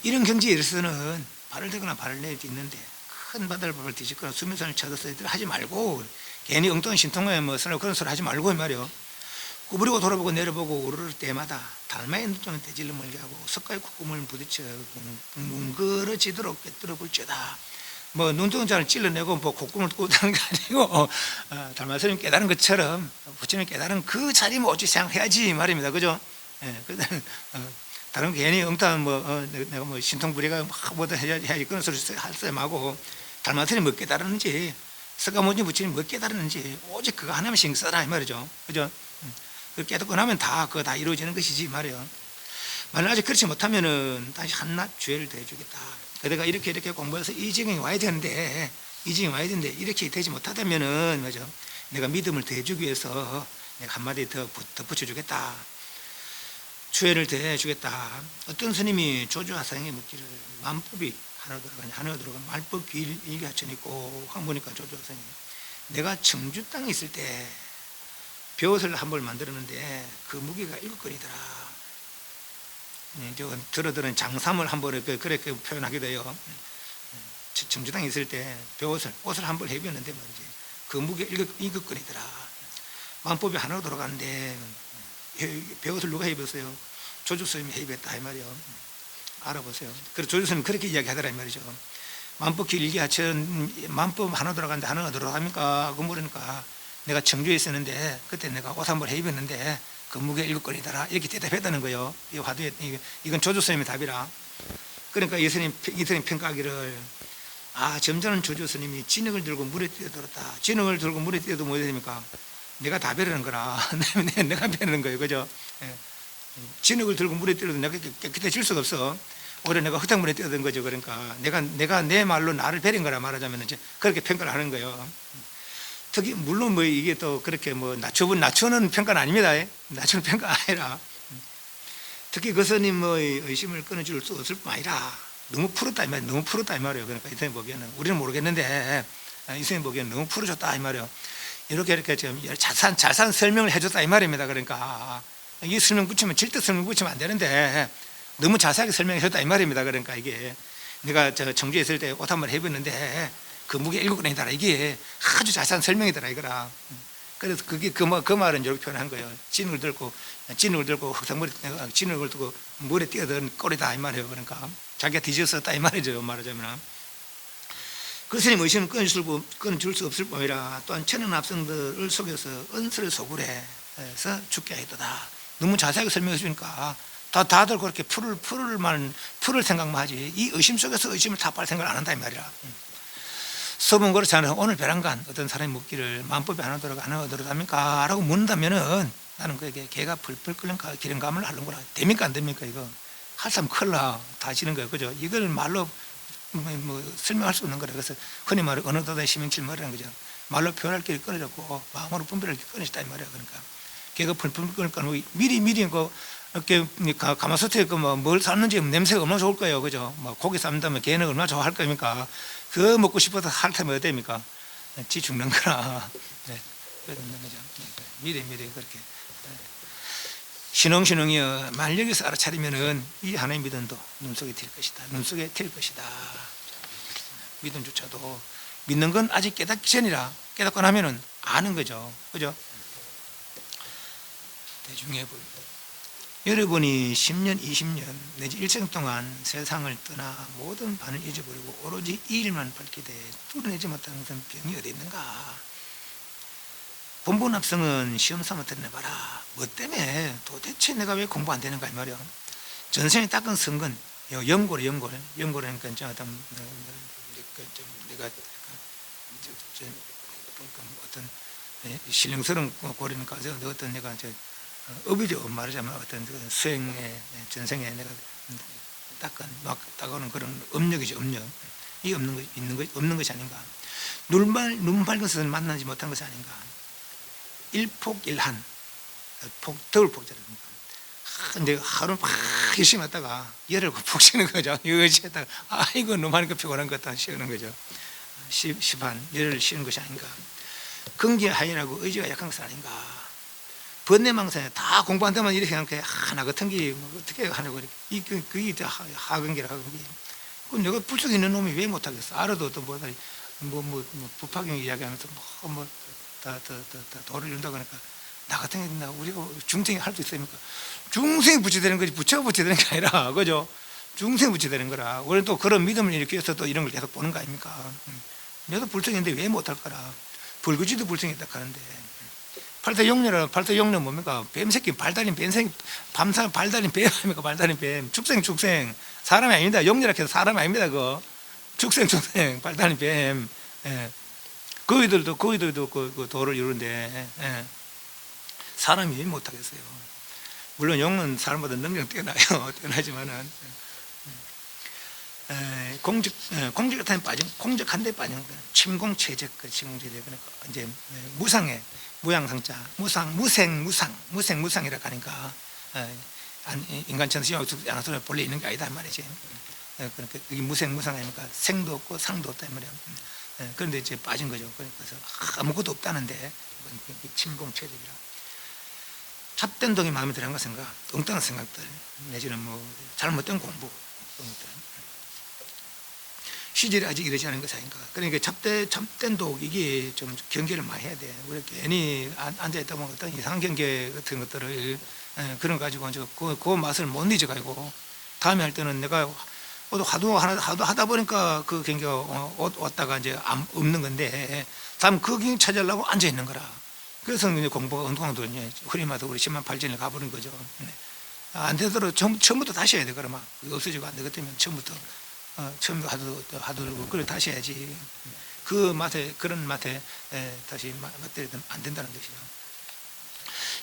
이런 경지에 이르서는 발을 대거나 발을 내릴 때 있는데 큰 바다를 뒤집거나 수면선을 쳐서 하지 말고, 괜히 엉뚱한 신통에 그런 소리 하지 말고 말이요. 구부리고 돌아보고 내려보고 오를 때마다 달마의 눈동을 대질러 멀게 하고 석가의 콧구멍을 부딪혀 뭉그러지도록 꿰뚫어 볼지어다. 눈동자를 찔러내고 콧구멍을 꽂는 게 아니고 달마 스님 깨달은 것처럼 부처님 깨달은 그 자리만 오직 생각해야지 말입니다, 그죠? 다른 괜히 엉뚱한 내가 신통부리가 뭐든 해야지 그런 소리 할 셈하고 달마 스님 뭐 깨달았는지 석가모니 부처님 뭐 깨달았는지 오직 그거 하나만 신경 써라 이 말이죠, 그죠? 깨닫고 나면 그거 다 이루어지는 것이지 말이에요. 만약 아직 그렇지 못하면은 다시 한낱 주회를 더해주겠다. 내가 이렇게 공부해서 이 지경이 와야 되는데 이렇게 되지 못하다면은 맞아. 내가 믿음을 더해주기 위해서 내가 한마디 더 붙여주겠다. 주회를 더해주겠다. 어떤 스님이 조조화상에 묻기를 만법이 하나 들어가 말법 귀일기 하천이 꼭 보니까 조조화상이 내가 청주 땅에 있을 때 벼옷을 한 벌 만들었는데 그 무게가 7건이더라. 들어드는 장삼을 한 벌에 그렇게 표현하기도 해요. 청주당에 있을 때 옷을 한 벌 해비었는데 말이지. 그 무게 일극거리더라. 만법이 하나로 돌아가는데 배옷을 누가 해입었어요? 조주스님이 해입했다 이 말이요. 알아보세요. 그래서 조주스님 그렇게 이야기하더라 이 말이죠. 만법 길기하천 만법 하나 돌아가는데 하나가 돌아갑니까? 그 물으니까 내가 청주에 있었는데 그때 내가 옷 한 벌 해입었는데 그 무게 일극거리더라 이렇게 대답했다는 거예요. 이 화두에 이건 조주스님의 답이라. 그러니까 이스님 평가하기를 점잖은 조주스님이 진흙을 들고 물에 뛰어들었다. 진흙을 들고 물에 뛰어도 뭐 됩니까? 내가 다 베르는 거라. 내가 베르는 거예요. 그죠? 예. 진흙을 들고 물에 뛰어도 내가 깨끗해질 수가 없어. 오히려 내가 흙탕물에 뛰어든 거죠. 그러니까 내가 내 말로 나를 베린 거라 말하자면 이제 그렇게 평가를 하는 거예요. 특히 물론 뭐 이게 또 그렇게 뭐 낮추는 평가는 아닙니다. 낮추는 평가 아니라 특히 그 스님 뭐 의심을 끊어줄 수 없을 뿐 아니라 너무 풀었다 이 말이에요. 너무 풀었다 이 말이에요. 그러니까 이 스님 보기에는 우리는 모르겠는데 이 스님 보기에는 너무 풀어줬다 이 말이에요. 이렇게 지금 잘산 설명을 해줬다 이 말입니다. 그러니까 이 설명 붙이면 질적 설명 붙이면 안 되는데 너무 자세하게 설명해줬다 이 말입니다. 그러니까 이게 내가 저 청주에 있을 때 옷 한 벌 해봤는데 그 무게 7g이더라. 이게 아주 자세한 설명이더라 이거라. 그래서 그게 그 말은 이렇게 표현한 거예요. 진흙을 들고 흙탕물에 진흙을 들고 물에 뛰어든 꼴이다 이 말이에요. 그러니까 자기가 뒤졌었다 이 말이죠. 말하자면 그 스님 의심을 끊어줄 수 없을 뿐이라 또한 천연 합성들을 속여서 은설의 소굴에서 죽게 하였다. 너무 자세하게 설명해 주니까 다들 그렇게 풀을 생각만 하지 이 의심 속에서 의심을 타파할 생각을 안 한다 이 말이라. 서본 그렇지 않아요. 오늘 벼랑간 어떤 사람이 묻기를 만법이 하나 들어갑니까? 라고 묻는다면은 나는 그에게 개가 풀풀 끓는 기름감을 하는구나. 됩니까 안 됩니까? 이거 할 사람 큰일 나. 다 지는 거예요. 그죠? 이걸 말로 뭐 설명할 수 없는 거라. 그래서 흔히 말해 어느 도다 시명칠머리라는 거죠. 말로 표현할 길이 끊어졌고 마음으로 분별할 길이 끊어졌다 이 말이야. 그러니까 개가 풀풀 끓니까 미리 이렇게 가마솥에 뭘 삶는지 냄새가 얼마나 좋을 거예요. 그죠? 뭐 고기 삶다면 개는 얼마나 좋아할 겁니까? 그거 먹고 싶어서 핥으면 어때입니까? 지 죽는 거라. 네, 그런 거죠. 미리 그렇게. 신흥이여 만일 여기서 알아차리면은 이 하나의 믿음도 눈속에 튈 것이다. 눈속에 튈 것이다. 믿음조차도 믿는 건 아직 깨닫기 전이라 깨닫고 나면은 아는 거죠. 그죠? 대중의 불. 여러분이 10년, 20년 내지 일생 동안 세상을 떠나 모든 반을 잊어버리고 오로지 이 일만 밝히되 뚫어내지 못하는 것은 병이 어디 있는가? 본분합성은 시험 삼아 드러내봐라. 뭐 때문에 도대체 내가 왜 공부 안 되는가 이 말이야. 전생에 닦은 선근 연골하니까 어떤 내가 어떤 신령스러운 고리니까 어떤 내가 업이죠. 말하자면 어떤 수행의 전생에 내가 닦아오는 그런 업력이죠. 업력. 이 없는 것이 아닌가. 눈 밝은 것을 만나지 못한 것이 아닌가. 일폭일한 더울 폭자랍니다. 근데 하루 막 열심히 했다가 열을 푹 쉬는 거죠. 이것이 했다가 아이고 너무 하니까 피곤한 것 같다 쉬는 거죠. 시반 열을 쉬는 것이 아닌가. 근기하인하고 의지가 약한 것은 아닌가. 번뇌망상에 다 공부한 데만 이렇게 생각해. 나 같은 게 어떻게 하냐고 이렇게 그게 하근기라 하근기. 그럼 내가 불쑥 있는 놈이 왜 못하겠어? 알아도 또 뭐 부파경 이야기하면서 다 도를 이룬다 그러니까 나 같은 게 우리가 중생이 할 수 있습니까? 중생이 부처되는 거지 부처가 부처되는 게 아니라 그죠? 중생이 부처되는 거라. 우리는 또 그런 믿음을 이렇게 해서 또 이런 걸 계속 보는 거 아닙니까? 내가 불성인데 왜 못할 거라. 불구지도 불성했다 하는데 팔대용녀 뭡니까? 뱀새끼 발달인 뱀새끼 밤사 발달인 뱀 아닙니까? 발달인 뱀 축생 사람이 아닙니다. 용녀라 해서 사람이 아닙니다. 그거 축생 발달인 뱀. 예. 거기들도 그 도를 이루는데 예. 사람이 왜 못하겠어요? 물론 용은 사람보다 능력 뛰어나요. 뛰어나지만은 공적한 데 빠진 공적한 데 빠진 침공체적 그 침공체적 그러니까 이제 무상의 무양상자 무생무상이라고 하니까 인간처럼 양손에 본래 있는 게 아니다 말이지. 그러니까 여기 무생무상하니까 생도 없고 상도 없다 말이야. 그런데 이제 빠진 거죠. 그래서 아무것도 없다는데 침공체적이라. 잡된 동이 마음에 들어간 생각, 엉뚱한 생각들 내지는 뭐 잘못된 공부. 시절이 아직 이러지 않은 것 아닌가. 그러니까 잡된 독 이게 좀 경계를 많이 해야 돼. 우리 괜히 앉아있다 보면 어떤 이상 경계 같은 것들을 그런 가지고 이제 그 맛을 못 잊어가지고 다음에 할 때는 내가 하도 하다 보니까 그 경계가 왔다가 이제 없는 건데 다음 그 경계 찾으려고 앉아 있는 거라. 그래서 이제 공부가 운동도 흐리마다 우리 10만 8천을 가버린 거죠. 안 되도록 처음부터 다시 해야 돼. 그러면 없어지고 안 되겠다면 처음부터 하도록 그래 다시 해야지. 그 맛에 그런 맛에 다시 맛들이면 안 된다는 것이죠.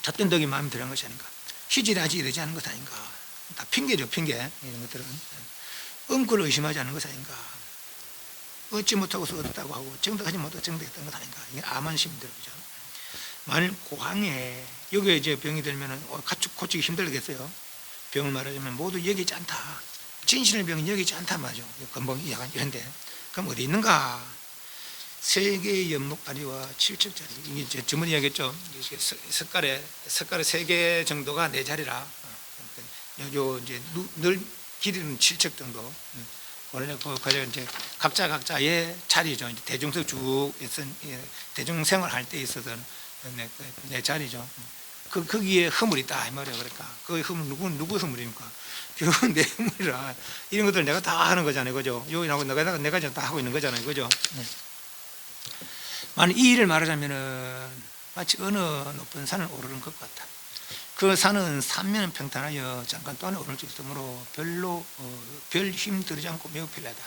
잡된 덕이 마음에 들어간 것이 아닌가. 시질이 아직 이러지 않은 것 아닌가. 다 핑계죠, 핑계. 이런 것들은 음구를 의심하지 않는 것 아닌가. 얻지 못하고서 얻었다고 하고 정득하지 못하고 정득했던 것 아닌가. 이게 암환심이 들어오죠. 만일 고항에 여기에 이제 병이 들면은 고치기 힘들겠어요. 병을 말하자면 모두 여기지 않다. 진실의 병은 여기지 않다 말이죠. 건봉이 약간 이런데 그럼 어디 있는가? 세계의 연목다리와 칠척자리. 이게 전문 이야기했죠. 석가래 3개 정도가 내 자리라. 요 이제 늘 길이는 7척 정도. 원래 그 이제 각자의 자리죠. 이제 대중석 쭉 대중생활 할 때 있었던 내 자리죠. 거기에 허물이 있다 이 말이야. 그러니까 그 허물 누구 허물입니까? 결국은 내 허물이라. 이런 것들 내가 다 하는 거잖아요, 그죠? 여기 나오고 내가 다 하고 있는 거잖아요, 그죠? 만약 이 일을 말하자면은 마치 어느 높은 산을 오르는 것 같다. 그 산은 삼면은 평탄하여 잠깐 동안에 오를 수 있으므로 별 힘 들이지 않고 매우 편리하다.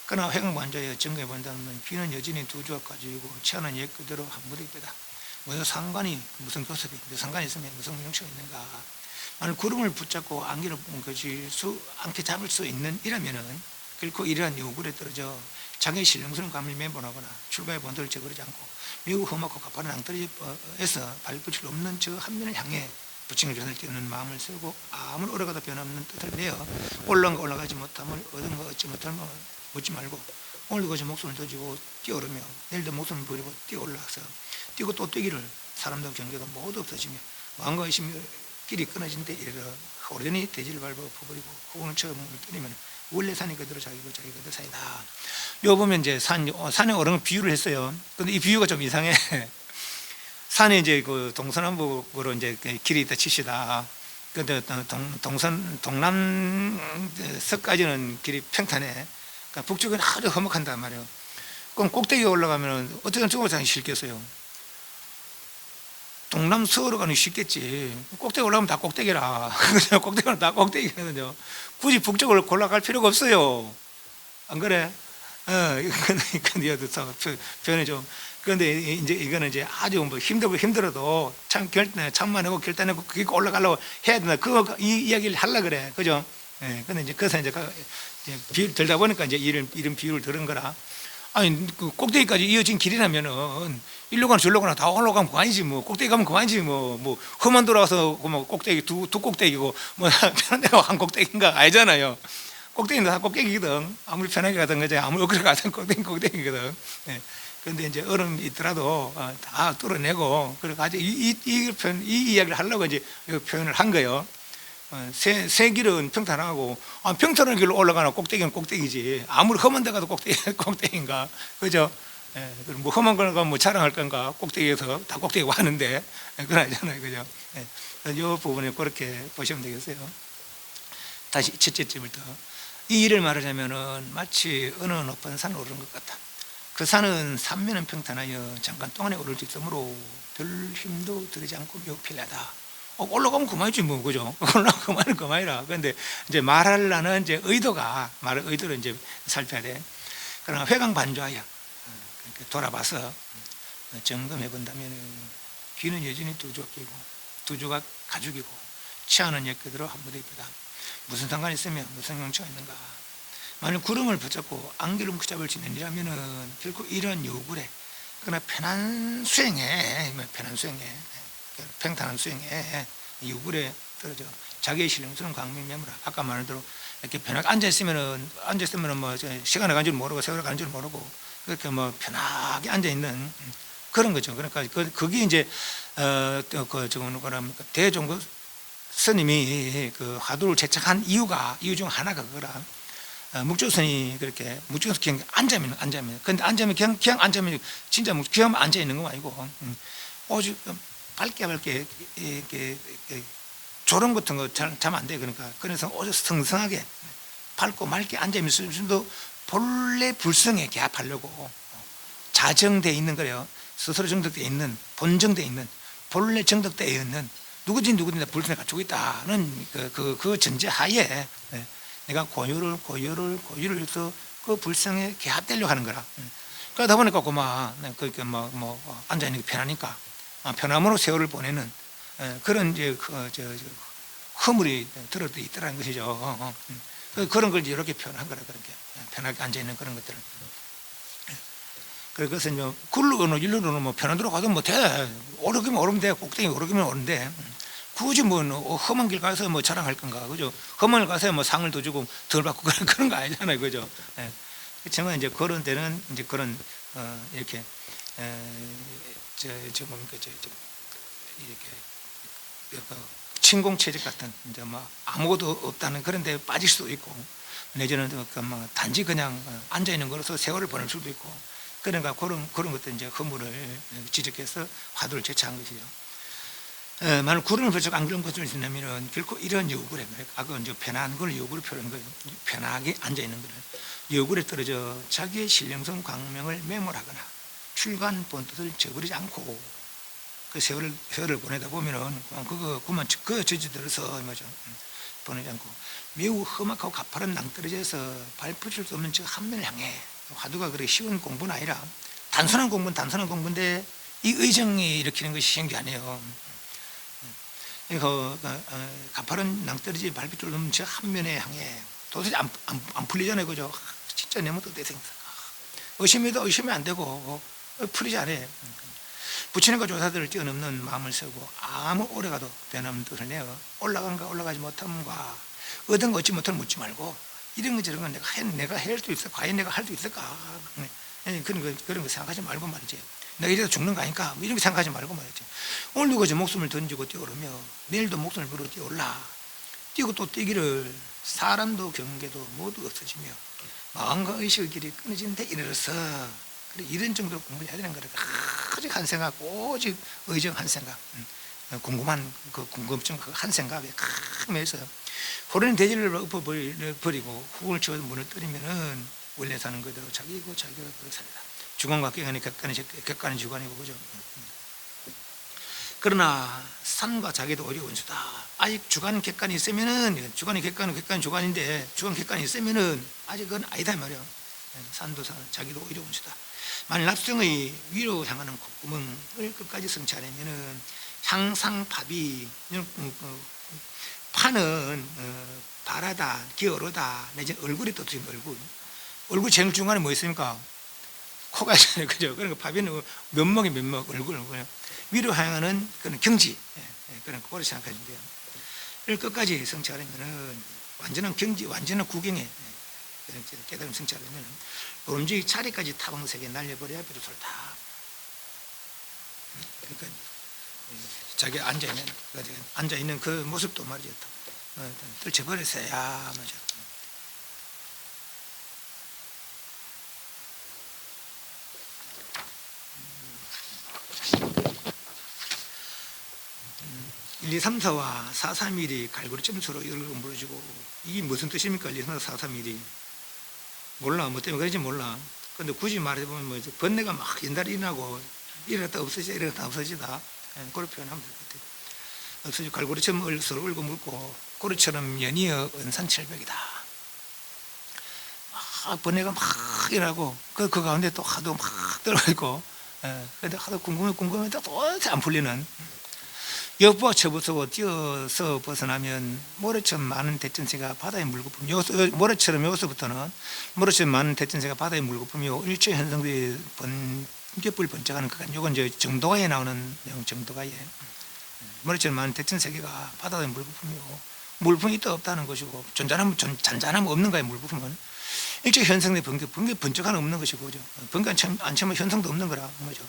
그러나 회광반조에 점검해 본다면 비는 여전히 두 주와 가지고 치아는 옛 그대로 한 무더기 빼다. 무슨 상관이 무슨 교섭이 무슨 상관이 있으면 무슨 명칭이 있는가. 만약 구름을 붙잡고 안개를 안개 잡을 수 있는 이라면은 결코 이러한 요구에 떨어져 자기의 신령스러운 감을 매번하거나 출가의 본도를 저버리지 않고 매우 험하고 가파른 낭떠러지에서 발붙일 없는 저 한 면을 향해 부칭을 전을 띄우는 마음을 세우고 아무리 오래가도 변함없는 뜻을 내어 올라가지 못함을 얻은 거 얻지 못함을 묻지 말고 오늘도 그저 목숨을 던지고 뛰어오르며 내일도 목숨을 버리고 뛰어올라서 뛰고 또 뛰기를 사람도 경계도 모두 없어지며 마음과 의심이 길이 끊어진 데 이르러 오르니 대지를 밟아 퍼버리고 호응을 처음을 때리면 원래 산이 그대로 자기 그대로 산이다. 요 보면 이제 산에 오르는 비유를 했어요. 근데 이 비유가 좀 이상해. 산에 이제 그 동서남북으로 이제 길이 있다 치시다. 근데 동남서까지는 길이 평탄해. 그러니까 북쪽은 아주 험악한단 말이에요. 그럼 꼭대기에 올라가면 어떻게 저걸 자기 싫겠어요? 동남서로 가는 게 쉽겠지. 꼭대기 올라가면 다 꼭대기라. 꼭대기는 다 꼭대기거든요. 굳이 북쪽을 골라갈 필요가 없어요. 안 그래? 이건 표현이 좀. 그런데 이제 이거는 이제 아주 뭐 힘들어도 참만 하고 결단하고 그게 올라가려고 해야 된다. 이 이야기를 하려 그래. 그죠? 예. 근데 이제 그래서 이제 비유를 들다 보니까 이제 이런 비유를 들은 거라. 아니, 그 꼭대기까지 이어진 길이라면은 일로 가나 절로 가나 다 올라가면 그만이지 뭐. 꼭대기 가면 그만이지 뭐 험한 돌아가서 뭐 꼭대기 두 꼭대기고 뭐 편한 데가 한 꼭대기인가 아니잖아요. 꼭대기는 다 꼭대기거든. 아무리 편하게 가든 거지 아무리 억울하게 가든 꼭대기거든. 네. 그런데 이제 얼음이 있더라도 다 뚫어내고 그래가지고 이 이야기를 하려고 이제 표현을 한 거예요. 새 길은 평탄하고 평탄한 길로 올라가나 꼭대기는 꼭대기지. 아무리 험한 데 가도 꼭대기인가, 그죠? 예, 뭐 험한 걸 가면 뭐 자랑할 건가? 꼭대기에서 다 꼭대기고 하는데 그건 아니잖아요, 그죠? 예, 이 부분에 그렇게 보시면 되겠어요. 다시 첫째 점부터 이 일을 말하자면은 마치 어느 높은 산을 오르는 것 같다. 그 산은 삼면은 평탄하여 잠깐 동안에 오를 수 있으므로 별 힘도 들이지 않고 매우 편리하다. 올라가면 그만이지 뭐, 그죠? 올라가면 그만이라. 그런데 이제 말하려는 이제 말의 의도를 이제 살펴야 돼. 그러나 회광반조하여 돌아봐서 점검해 본다면 귀는 여전히 두 조각이고 두 조각 가죽이고 치아는 옛 그대로 한 무더기 빼다. 무슨 상관이 있으면 무슨 용처가 있는가? 만약 구름을 붙잡고 안개를 붙잡을 지내려면은 결코 이런 요구래. 그러나 편한 수행에 평탄한 수행에 요구에 떨어져 자기의 신령스러운 광명 매무라. 아까 말한 대로 이렇게 편하게 앉아있으면은 뭐 시간이 가는 줄 모르고 세월이 가는 줄 모르고 그렇게 뭐 편하게 앉아있는 그런 거죠. 그러니까 그게 이제 대종국 스님이 그 화두를 제착한 이유 중 하나가 그거라. 묵조선이 그렇게 묵조선 그냥 앉아면 근데 앉으면 그냥 앉으면 진짜 그냥 앉아 있는 거 아니고 오직 밝게 이렇게 조롱 같은 거 잘 안 돼. 그러니까 그래서 오직 성성하게 밝고 맑게 앉아 있으면서도 본래 불성에 개합하려고 자정돼 있는 거래요. 스스로 정덕돼 있는 본정돼 있는 본래 정덕되어 있는 누구든 불성에 갖추고 있다는 그 전제하에 내가 고유를 해서 그 불성에 개합되려고 하는 거라. 그러다 보니까 그렇게 앉아 있는 게 편하니까 편함으로 세월을 보내는 그런 이제 허물이 들어도 있더라는 것이죠. 그런 걸 이렇게 표현한 거라. 그렇게 편하게 앉아 있는 그런 것들은. 그래서 이제 글로는 일로는 편한 대로 가도 돼. 오르기면 오르면 돼. 꼭대기 오르기면 오르는데 굳이 험한 길 가서 자랑할 건가, 그죠? 험한 길 가서 상을 더 주고 덜 받고 그런 거 아니잖아요, 그죠? 그렇지만 이제 그런 데는 이제 그런 이렇게 이렇게 침공체적 같은 이제 아무것도 없다는 그런 데 빠질 수도 있고, 내지는 단지 그냥 앉아 있는 거로서 세월을 보낼 수도 있고, 그러니까 그런 것들 이제 허물을 지적해서 화두를 제시한 것이죠. 만약 구름을 벌쩍 안 그런 것을 있냐면은 결코 이런 요구래. 아까 이제 편한 걸 요구를 표현한 거예요. 편하게 앉아 있는 거를 요구에 떨어져 자기의 신령성 광명을 매몰하거나 출간 본뜻을 저버리지 않고 그 세월을 보내다 보면은 그만 그 저지들어서 뭐죠 보내지 않고 매우 험악하고 가파른 낭떠러지에서 발붙일 수 없는 저 한면을 향해 화두가 그렇게 쉬운 공부는 아니라 단순한 공부인데 이 의정이 일으키는 것이 쉬운 게 아니에요. 가파른 낭떠러지 발붙을 넘는 저 한면에 향해 도저히 안 풀리잖아요, 그죠? 진짜 내 몸도 대생사 의심해도 의심이 안 되고 풀리지 않아요. 부처님과 조사들을 뛰어넘는 마음을 쓰고 아무 오래 가도 변함없는 뜻을 내어 올라간가 올라가지 못함과 얻은 거 얻지 못함을 묻지 말고 이런 거 저런 건 내가 할 수 있을까? 과연 내가 할 수 있을까? 그런 거 생각하지 말고 말이지. 내가 이래서 죽는 거 아닐까? 이런 거 생각하지 말고 말이지. 오늘도 그저 목숨을 던지고 뛰어오르며 내일도 목숨을 걸어 뛰어올라. 뛰고 또 뛰기를 사람도 경계도 모두 없어지며 마음과 의식의 길이 끊어지는 데 이르러서 이런 정도로 공부를 해야 되는 거라. 오직 한 생각, 오직 의정 한 생각, 궁금한 그 궁금증 그 한 생각에 매서 호련히 대지를 엎어버리고 훅을 치워 무너뜨리면은 원래 사는 그대로 자기가 그대로 살다. 주관과 객관이 주관이고, 그죠? 그러나 산과 자기도 오리 원수다. 아직 주관 객관이 있으면은 주관이 객관이 주관인데 주관 객관이 있으면은 아직 그건 아니다 말이야. 산도 자기도 오리 원수다. 만일 납성의 위로 향하는 콧구멍을 끝까지 성취하려면은 향상 파비 파는 바라다, 기어로다, 내지 얼굴이 또 얼굴 제일 중간에 뭐 있습니까? 코가 있잖아요, 그죠? 그러니까 파비는 면목 얼굴 위로 향하는 그런 경지, 그런 그거를 생각하시면 돼요. 이를 끝까지 성취하려면은 완전한 경지, 완전한 구경에 깨달음 성취하려면은 오름지 차례까지 타방색에 날려버려야 비로소 다. 그러니까 자기 앉아 있는 그 모습도 말이죠. 떨쳐버렸어야 말이죠. 일, 이, 삼, 사와 4, 3, 1이 갈고리 점수로 이걸 물어주고 이게 무슨 뜻입니까? 1, 2, 3, 4, 3, 1이 몰라. 뭐 때문에 그런지 몰라. 근데 굳이 말해보면 뭐 번뇌가 막 연달이 일어나고 이러다 없어지다. 그렇게 표현하면 될 것 같아요. 없어지고 갈고리처럼 서로 울고 물고 고리처럼 연이어 은산철벽이다. 막 번뇌가 막 일어나고 그 가운데 또 하도 막 들어있고 근데 하도 궁금해도 도대체 안 풀리는 여부와 처부수고 뛰어서 벗어나면 모래처럼 많은 대천새가 바다에 물거품이요. 모래처럼 여기서부터는 모래처럼 많은 대천새가 바다에 물거품이요. 일체 현상들이 번개불 번쩍하는 그간 요건 이제 정도가에 나오는 내용. 정도가에 모래처럼 많은 대천새가 바다에 물거품이요. 물품이 있다 없다는 것이고 잔잔함 없는 거예요. 물거품은 일체 현상들이 번개 번쩍하는 없는 것이고, 그죠? 번개 안 치면 현상도 없는 거라 뭐죠.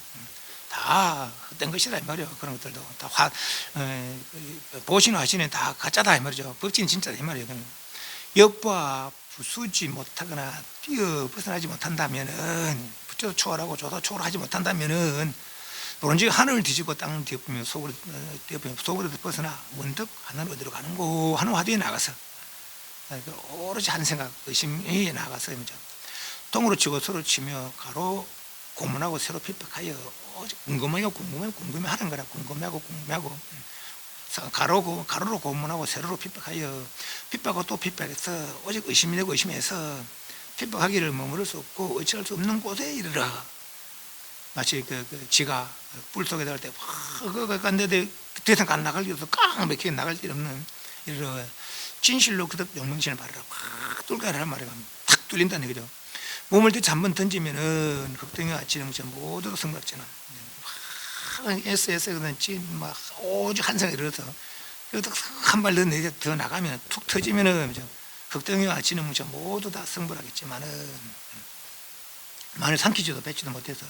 다 헛된 것이다 이 말이에요. 그런 것들도 다 보시는 하시는 다 가짜다 이 말이죠. 법진 진짜다 이 말이에요. 역과 부수지 못하거나 뛰어 벗어나지 못한다면은, 부처도 초월하고 저도 초월하지 못한다면은 노른지 하늘을 뒤집고 땅을 뒤엎으며 속으로 벗어나 문득 하늘 어디로 가는고 하는 화두에 나가서 오로지 한 생각 의심이 나가서 동으로 치고 서로 치며 가로 고문하고 세로 핍박하여 궁금해 하는 거라. 궁금해하고 가로로 고문하고 세로로 핍박하여 핍박하고 또 핍박해서 오직 의심이 되고 의심해서 핍박하기를 머무를 수 없고 어찌할 수 없는 곳에 이르라. 마치 쥐가 뿔 속에 들어갈 때 내 더 이상 안 나갈 길 없어 깡 막히게 나갈 길 없는 이르라. 진실로 그득 용맹신을 바르라. 팍 뚫가라는 말이야. 탁 뚫린다는 얘기죠. 몸을 한번 던지면은 흑등이와 지능자 모두 성각지는 애써 그런지 오직 한 생각이 들어서 한 발 더 나가면 툭 터지면은 흑등이와 지능자 모두 다 성불하겠지만은 만일 삼키지도 뱉지도 못해서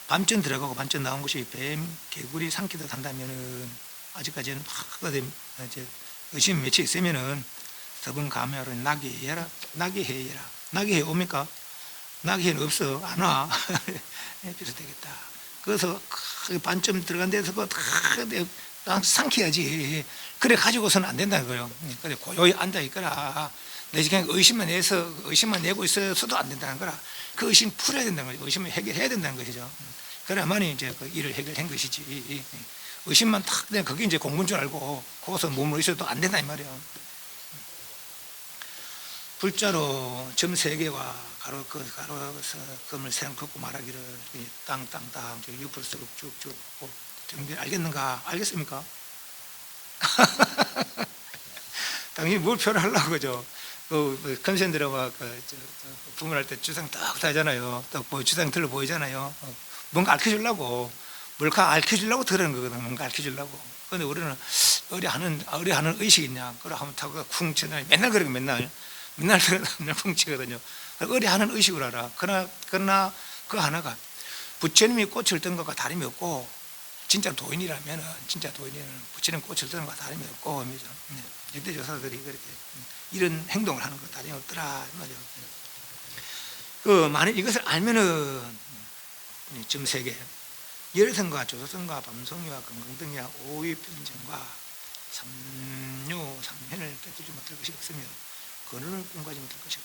밤전 들어가고 밤전 나온 것이 뱀, 개구리 삼키도 한다면은 아직까지는 이제 의심이 맺혀 있으면은 서번 감회로 나기해라. 나기해 옵니까? 나기해는 없어. 안 와. 비슷하겠다. 그래서 반점 들어간 데서 삼켜야지. 그래 가지고서는 안 된다는 거예요. 그래 고요히 앉아 있거라. 내 그냥 의심만 내고 있어서도 안 된다는 거라. 그 의심 풀어야 된다는 거죠. 의심을 해결해야 된다는 것이죠. 그래야만이 이제 그 일을 해결한 것이지. 의심만 탁 그냥 그게 이제 공부인 줄 알고 거기서 몸으로 있어도 안 된다 이 말이에요. 불자로 점 3개와 가로서 금을 세랑 긋고 말하기를 땅땅땅 옆으로 쭉쭉 정리 알겠는가? 알겠습니까? 당연히 뭘 표현하려고 그죠? 컨센트라고 부문할 때 주상 딱 하잖아요. 또 주상 들러 보이잖아요. 뭔가 알려주려고 들은 거거든. 뭔가 알려주려고. 근데 우리는 의뢰하는 의식이 있냐? 그래 하면 타고 쿵 치나 맨날 그러고 맨날 쿵 치거든요. 의뢰하는 의식을 알아. 그러나 그 하나가 부처님이 꽃을 든 것과 다름이 없고 진짜 도인이라면은 부처님 꽃을 든 것과 다름이 없고 역대 조사들이 그렇게 이런 행동을 하는 것 다름이 없더라 말이죠. 만약 이것을 알면은 점 3개 열성과 조사성과 밤송이와 건강등이와 오유편정과 삼현을 깨뜨리지 못할 것이 없으며 근원을 꿈가지 못할 것이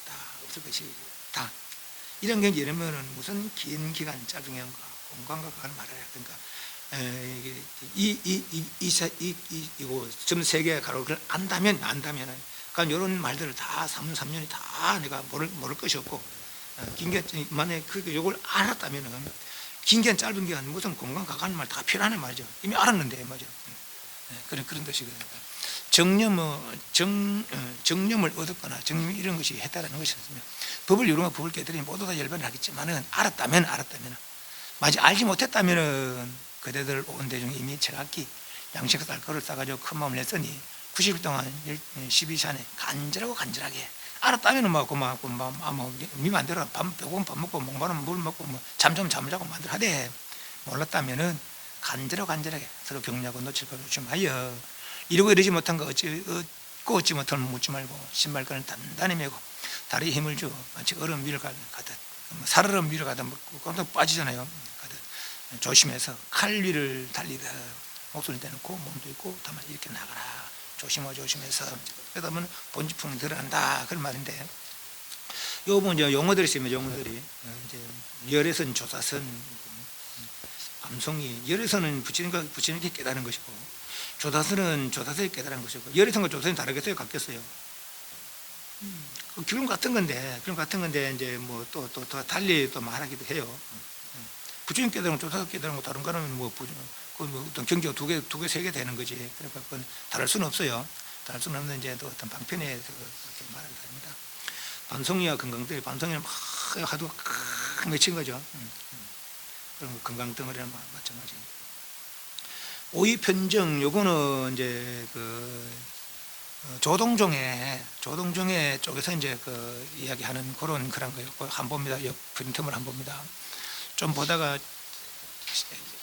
없을 것이다. 이런 경우 이러면은 무슨 긴 기간 짧은 기간과 공간과 그걸 말해야 그러니까 점 3개 가로를 안다면은 그러니까 이런 말들을 다 3년이 다 내가 모를 것이 없고 만약에 이걸 알았다면은 긴 기간 짧은 기간 무슨 공간 가가는 말 다 필요하는 말이죠. 이미 알았는데 말이죠. 그런 뜻이거든요. 정념을 얻었거나 정념 이런 것이 했다라는 것이었으면 법을 이루면 법을 깨달으니 모두 다 열반을 하겠지만은 알았다면 만약 알지 못했다면은 그대들 온 대중 이미 정확히 양식과 알코올을 싸가지고 큰 마음을 냈으니 90일 동안 12시간에 간절하게 알았다면은 미 만들어 밥 먹고 목마르면 물 먹고 잠 자고 만들어 하되 몰랐다면은 간절하게 서로 격려하고 놓칠 것 조심하여 이러고 이러지 못한 거 얻지 못하면 묻지 말고 신발끈을 단단히 메고 다리에 힘을 주어 마치 얼음 위를 가듯 살얼음 위를 가듯 꼭 빠지잖아요. 가듯 조심해서 칼 위를 달리듯 목소리 대놓고 몸도 있고 다만 이렇게 나가라. 조심해서 그러다 보면 본지풍이 들어간다 그런 말인데 요 부분 이제 용어들이 있으면 용어들이 이제 열애선 조사선 밤송이 열애선은 부처님께 깨달은 것이고 조사선은 조사선이 깨달은 것이고 열애선과 조사선이 다르겠어요? 같겠어요? 기름 같은 건데 이제 뭐 또 더 달리 또 말하기도 해요. 부처님 깨달은 조사선 깨달은 거 다른 거는 어떤 경계가 두 개, 세 개 되는 거지. 그러니까 그건 다를 수는 없어요. 다를 수는 없는 이제 또 어떤 방편에서 그렇게 말하기 됩니다. 밤송이와 건강덩어리, 밤송이는 막 하도 꽉 맺힌 거죠. 그럼 건강덩어리는 마찬가지. 오이편정 요거는 이제 조동종의 쪽에서 이제 이야기하는 그런 거예요. 한 봅니다. 빈틈을 한 봅니다. 좀 보다가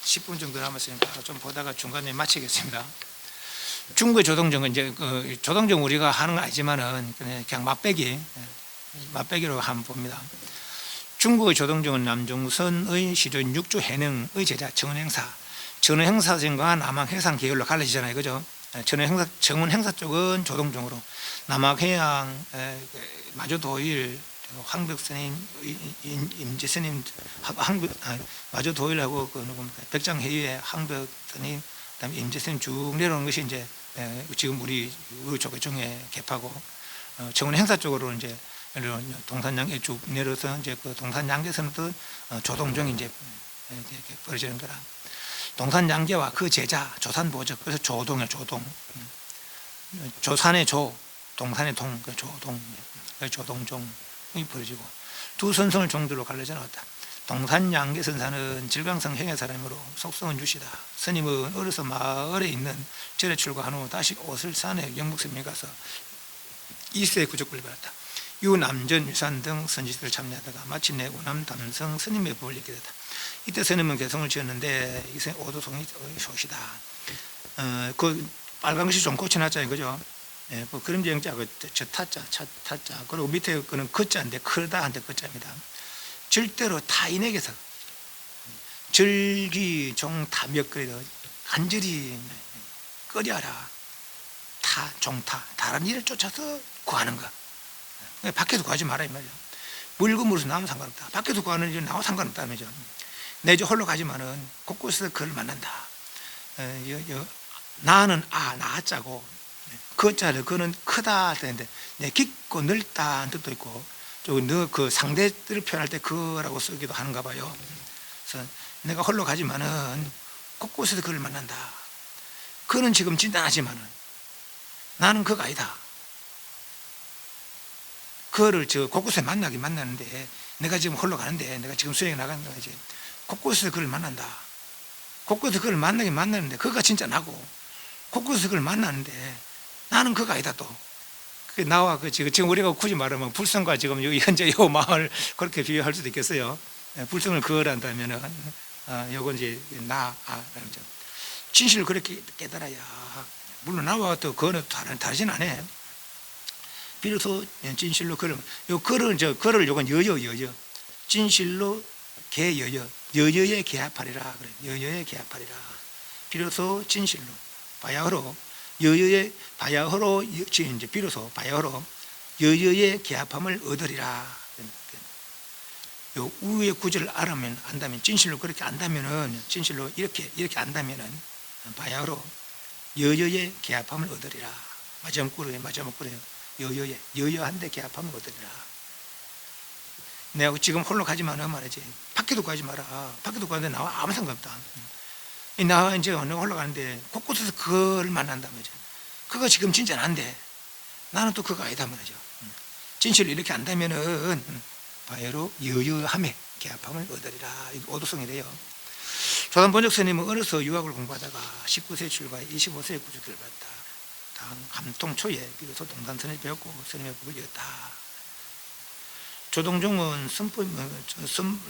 10분 정도 남았으니까 좀 보다가 중간에 마치겠습니다. 중국의 조동종은 이제 조동종 우리가 하는 건 아니지만은 그냥 맛배기 맛배기로 한번 봅니다. 중국의 조동종은 남중선의 시조인 육조 해능의 제자 정은행사. 정은행사 정과 남학해상 계열로 갈라지잖아요, 그죠? 정은행사 쪽은 조동종으로, 남학해양 마조도일 황벽스님, 임지스님, 마조도일하고 그 누굽니까? 백장회의의 황벽스님, 그다음에 임지스님 쭉 내려오는 것이 이제 지금 우리 쪽의 중에 개파고, 정은행사 쪽으로 이제 동산양계 쭉 내려서 이제 그 동산양계에서는 또 조동종이 이제 이렇게 벌어지는 거라. 동산양계와 그 제자 조산보적, 그래서 조동이에요. 조동. 조산의 조, 동산의 동, 그 조동, 조동종이 벌어지고, 두 선성을 종들로 갈라져 나왔다. 동산양계 선사는 질광성 행의 사람으로 속성은 유시다. 스님은 어려서 마을에 있는 절에 출가한 후 다시 오슬산에 영북스님에 가서 2세의 구족을 받았다. 유남전, 유산 등 선지들을 참여하다가 마침내 오남 담성 스님의 법을 읽게 됐다. 이때 스님은 개성을 지었는데 이세 오도송이 소시다. 그 빨간 것이 좀 고쳐놨잖아요, 그죠? 예, 그 그림자 영자, 저 타자, 타자, 그리고 밑에 그는 거자인데 크다 한테 거자입니다. 절대로 타인에게서 절기 종 타몇거리도 간절히 꺼려라. 타, 종타, 다른 일을 쫓아서 구하는 거. 밖에서 구하지 마라 이 말이야. 물건으로서 나면 상관없다. 밖에서 구하는 일은 나와 상관없다 말이죠. 내 집 홀로 가지만은 곳곳에서 그를 만난다. 나는 나자고, 그자를 그는 크다 되는데 깊고 넓다는 뜻도 있고, 그 상대를 표현할 때 그라고 쓰기도 하는가 봐요. 그래서 내가 홀로 가지만은 곳곳에서 그를 만난다. 그는 지금 진단하지만은 나는 그가 아니다. 그를 곳곳에 만나긴 만나는데, 내가 지금 홀로 가는데, 내가 지금 수행에 나간다 이제 곳곳에서 그를 만난다. 곳곳에서 그를 만나긴 만나는데 그가 진짜 나고, 곳곳에서 그를 만나는데 나는 그가 아니다. 또 나와 지금 우리가 굳이 말하면 불성과 지금 현재 이 마을 그렇게 비교할 수도 있겠어요. 불성을 그어란다면은 요건 이제 진실을 그렇게 깨달아야, 물론 나와 또 그거는 다르진 않아요. 비로소 진실로 그를, 그를 요건 여여 진실로 개여여, 여여의 개합하리라 그래. 여여의 개합하리라. 비로소 진실로 바야흐로 여여의 바야흐로 이제 비로소 바야흐로 여여의 개합함을 얻으리라. 요 우의 구절을 안다면, 진실로 그렇게 안다면은, 진실로 이렇게 안다면은 바야흐로 여여의 개합함을 얻으리라. 마지막 구래요. 여여한데 개합함을 얻으리라. 내가 지금 홀로 가지마는 말이지. 밖에도 가지 마라. 밖에도 가는데 나와 아무 상관없다. 나와 이제 어느 홀로 가는데 곳곳에서 그걸 만난다 말이죠. 그거 지금 진짜 난데 나는 또 그거 아니다 말이죠. 진실을 이렇게 안다면은 바야흐로 여여함에 개합함을 얻으리라. 이거 오도성이래요. 조단본적 스님은 어려서 유학을 공부하다가 19세 출가에 25세에 구주기를 받았다. 다음 감통 초에 비로소 동산선을 배웠고 스님의 법을 이었다. 조동종은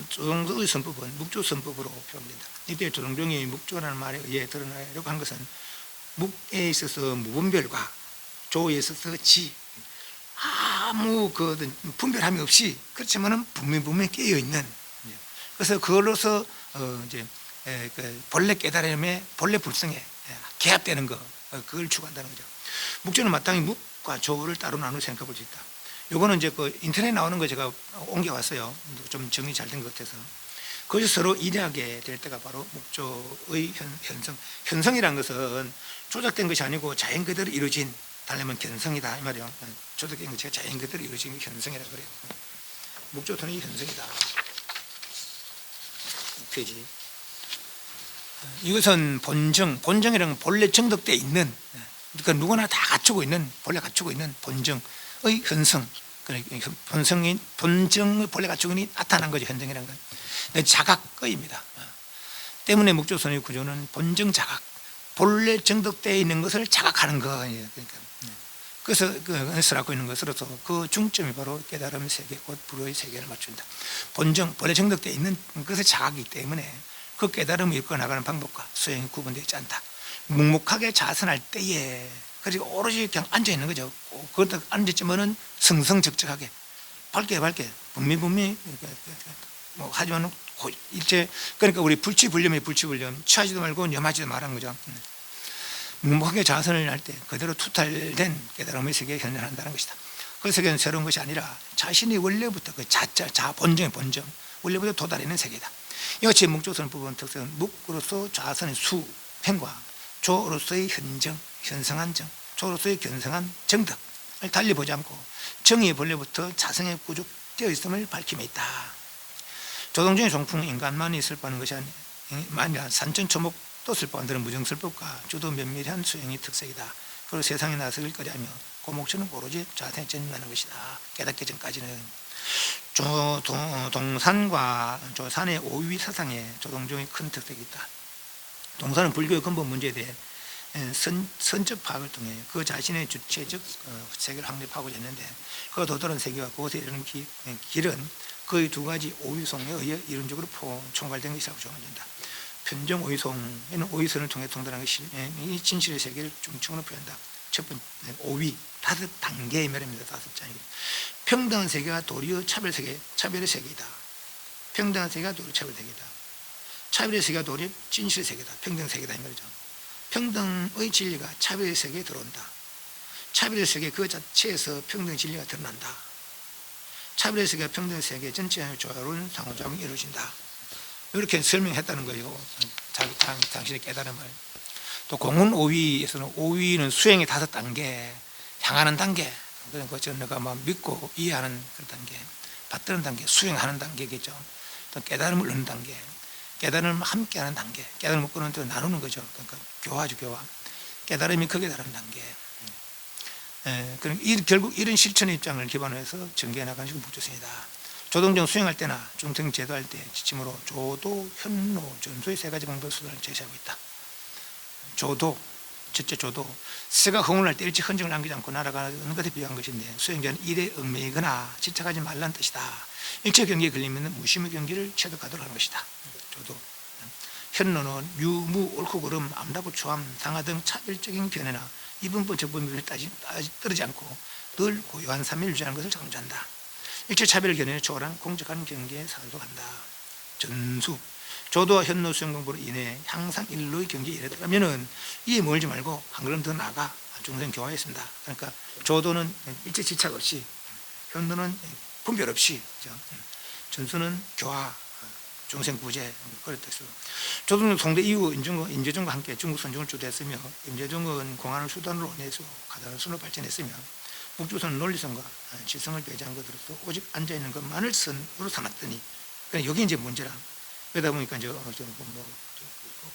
조동의 선법은 묵조 선법으로 표현된다. 이때 조동종이 묵조라는 말에 의해 드러나려고 한 것은 묵에 있어서 무분별과 조에 있어서 지, 아무 분별함이 없이, 그렇지만은 분명히 깨어 있는, 그래서 그걸로서 이제 본래 깨달음에 본래 불성에 개합되는 거, 그걸 추구한다는 거죠. 묵조는 마땅히 묵과 조를 따로 나누어 생각해 볼 수 있다. 요거는 이제 그 인터넷에 나오는 거 제가 옮겨왔어요. 좀 정리 잘 된 것 같아서. 거기서 서로 일하게 될 때가 바로 묵조의 현성. 현성이라는 것은 조작된 것이 아니고 자연 그대로 이루어진, 달래면 견성이다 이 말이에요. 조작된 것이 자연 그대로 이루어진 게 현성이라고 그래요. 묵조토는 현성이다. 이 페이지. 이것은 본정이라는 건 본래 정덕되어 있는, 그러니까 누구나 다 갖추고 있는, 본래 갖추고 있는 본정의 현성, 본성인 본정을 본래 갖추고 있는 나타난 거죠. 현정이라는 건 자각거입니다. 때문에 묵조선의 구조는 본정 자각, 본래 정덕되어 있는 것을 자각하는 거예요. 그래서 그것을 갖고 있는 것으로서 그 중점이 바로 깨달음 세계, 곧 불의 세계를 맞춘다. 본정, 본래 정덕되어 있는 것을 자각이기 때문에 그 깨달음을 이끌어 나가는 방법과 수행이 구분되어 있지 않다. 묵묵하게 자선할 때에, 그리고 오로지 그냥 앉아 있는 거죠. 그렇다 앉았지만은 성성적적하게 밝게 분명히 뭐 하지만 일체 그러니까 우리 불치불념이 취하지도 말고 염하지도 말한 거죠. 묵묵하게 자선을 할 때 그대로 투탈된 깨달음의 세계에 현존한다는 것이다. 그 세계는 새로운 것이 아니라 자신이 원래부터 그 자 본정의 본점 원래부터 도달하는 세계다. 이것이 묵조선 부분 특성은 묵으로서 자선의 수행과 조로서의 현성한 정, 조로서의 견성한 정덕을 달리 보지 않고 정이 본래부터 자성에 구족되어 있음을 밝힘에 있다. 조동중의 종풍 인간만이 슬퍼하는 것이 아니라 산천초목 또 슬퍼한 데는 무정슬법과 주도 면밀한 수행이 특색이다. 그리고 세상에 나서길 거리하며 고목처는 오로지 자생에 전념하는 것이다. 깨닫기 전까지는 동산과 조산의 오위 사상에 조동종의 큰 특색이 있다. 동산은 불교의 근본 문제에 대해 선적 파악을 통해 그 자신의 주체적 세계를 확립하고자 했는데 그 도달한 세계와 그곳에 이르는 길은 거의 두 가지 오위송에 의해 이론적으로 총괄된 것이라고 주장한다. 편정 오위송에는 오위선을 통해 통달한 것이 진실의 세계를 중층으로 표현한다. 첫 번째 오위, 5단계의 면입니다. 5장이. 평등한 세계가 도리어 차별의 세계이다. 평등한 세계가 도리어 차별의 세계이다. 차별의 세계가 도리어 진실의 세계다. 평등 세계다 이 말이죠. 평등의 진리가 차별의 세계에 들어온다. 차별의 세계 그 자체에서 평등의 진리가 드러난다. 차별의 세계와 평등의 세계 전체의 조화로운 상호작용이 이루어진다. 이렇게 설명했다는 거예요. 당신의 깨달음을. 또 공훈 오위에서는 오위는 수행의 5단계, 향하는 단계, 그런 거죠. 내가 막 믿고 이해하는 그런 단계, 받드는 단계, 수행하는 단계겠죠. 또 깨달음을 얻는 단계, 깨달음을 함께하는 단계, 깨달음을 끊는 또 나누는 거죠. 그러니까 교화죠, 교화. 깨달음이 극에 달하는 단계. 결국 이런 실천의 입장을 기반으로 해서 전개해 나가는 것이 묵조선이다. 조동정 수행할 때나 중생 제도할 때 지침으로 조도, 현노, 전소의 3가지 방법 수단을 제시하고 있다. 조도, 첫째 조도, 새가 흥분할 때 일찍 흔적을 남기지 않고 날아가는 것에 비유한 것인데 수행자는 일에 얽매이거나 집착하지 말라는 뜻이다. 일체 경기에 걸리면 무심의 경기를 체득하도록 하는 것이다. 조도. 현노는 유무, 옳고 그름, 암다고 초함, 상하 등 차별적인 견해나 이분법 적분법을 떨어지 않고 늘 고유한 삶을 유지하는 것을 강조한다. 일체 차별 견해를 초월한 공적한 경계에 살도한다. 전수. 조도와 현노 수행 공부로 인해 항상 일로의 경지에 이르더라면은 이에 몰지 말고 한 걸음 더 나아가 중생 교화했습니다. 그러니까 조도는 일체 집착 없이, 현노는 분별 없이, 전수는 교화, 중생 구제, 그런 뜻으로. 조도는 송대 이후 임재종과 함께 중국 선종을 주도했으며 임재종은 공안을 수단으로 내서 가다른 순으로 발전했으며 묵조선은 논리성과 지성을 배제한 것으로서 오직 앉아있는 것만을 선으로 삼았더니 여기 이제 문제라. 그러다 보니까 이제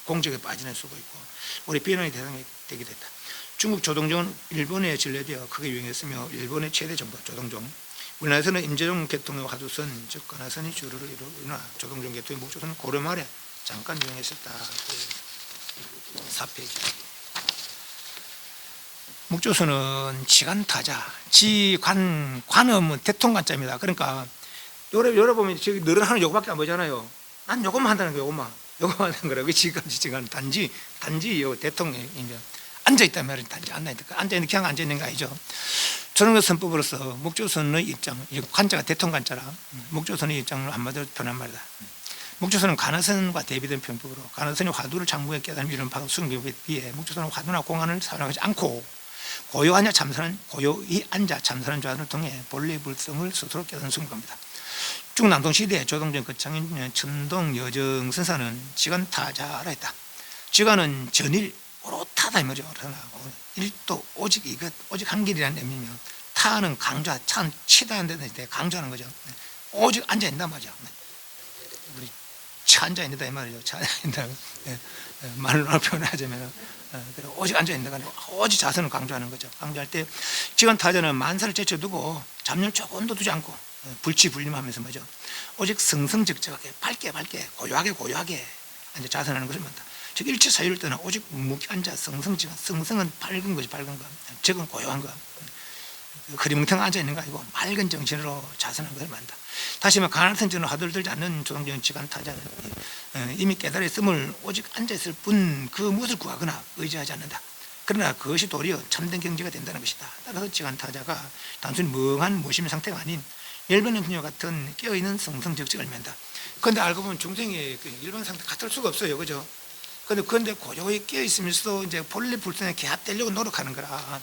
공적에 빠지는 수가 있고 우리 비난의 대상이 되게 됐다. 중국 조동종은 일본에 전래되어 크게 유행했으며 일본의 최대 정부 조동종. 우리나라에서는 임재종 계통의 화두선 즉 관하선이 주를 이루나 조동종 계통의 묵조선은 고려 말에 잠깐 유행했었다. 4페이지. 묵조선은 지간타자, 관은 대통관자입니다. 그러니까 열어보면 저기 너는 하는 요거밖에 안 보잖아요. 난 요것만 한다는 거예요. 요것만 하는 거라고. 지금 단지 대통령이 이제 앉아있단 말이에요. 단지 앉아있는 그냥 앉아있는 거 아니죠. 저런 선법으로서 묵조선의 입장, 관자가 대통관자라 묵조선의 입장을 한마디로 표현한 말이다. 묵조선은 관하선과 대비된 편법으로 관하선이 화두를 장부에 깨달은 이런 수행법에 비해 묵조선은 화두나 공안을 사용하지 않고 고요히 앉아 참선하는 좌선을 통해 본래의 불성을 스스로 깨닫는 수행법입니다. 중국 남동시대에 조동정 거창인 천동 여정 선사는 지간타자라 했다. 지간은 전일 오롯하다 이 말이죠. 일도 오직 이것 오직 한 길이라는 의미며 타는 강조, 차는 치다하는 데 강조하는 거죠. 오직 앉아 있단 말이죠. 우리 차 앉아 있다 이 말이죠. 차 앉아 있다. 말로 표현하자면 오직 앉아 있는 거 아니고 오직 자선을 강조하는 거죠. 강조할 때 지간타자는 만사를 제쳐두고 잡념 조금도 두지 않고 불치불림하면서 뭐죠? 오직 성성적적하게 밝게 고요하게 이제 자선하는 것을 말한다. 즉 일체 사유를 떠나 오직 묵묵히 앉아 성성은 밝은 거지, 밝은 거. 적은 고요한 거. 흐리멍텅 앉아 있는 거 아니고 맑은 정신으로 자선하는 것을 말한다. 다시 말해 가난한 저는 화두를 들지 않는 조동정 지간타자는 이미 깨달았음을 오직 앉아 있을 뿐 그 무엇을 구하거나 의지하지 않는다. 그러나 그것이 도리어 참된 경지가 된다는 것이다. 따라서 지간타자가 단순히 멍한 무심의 상태가 아닌 일반인 그녀 같은 깨어있는 성성적적 을면다. 그런데 알고 보면 중생의 그 일반 상태 같을 수가 없어요, 그죠? 그런데 고요히 깨어있으면서도 이제 본래 불성에 개합되려고 노력하는 거라.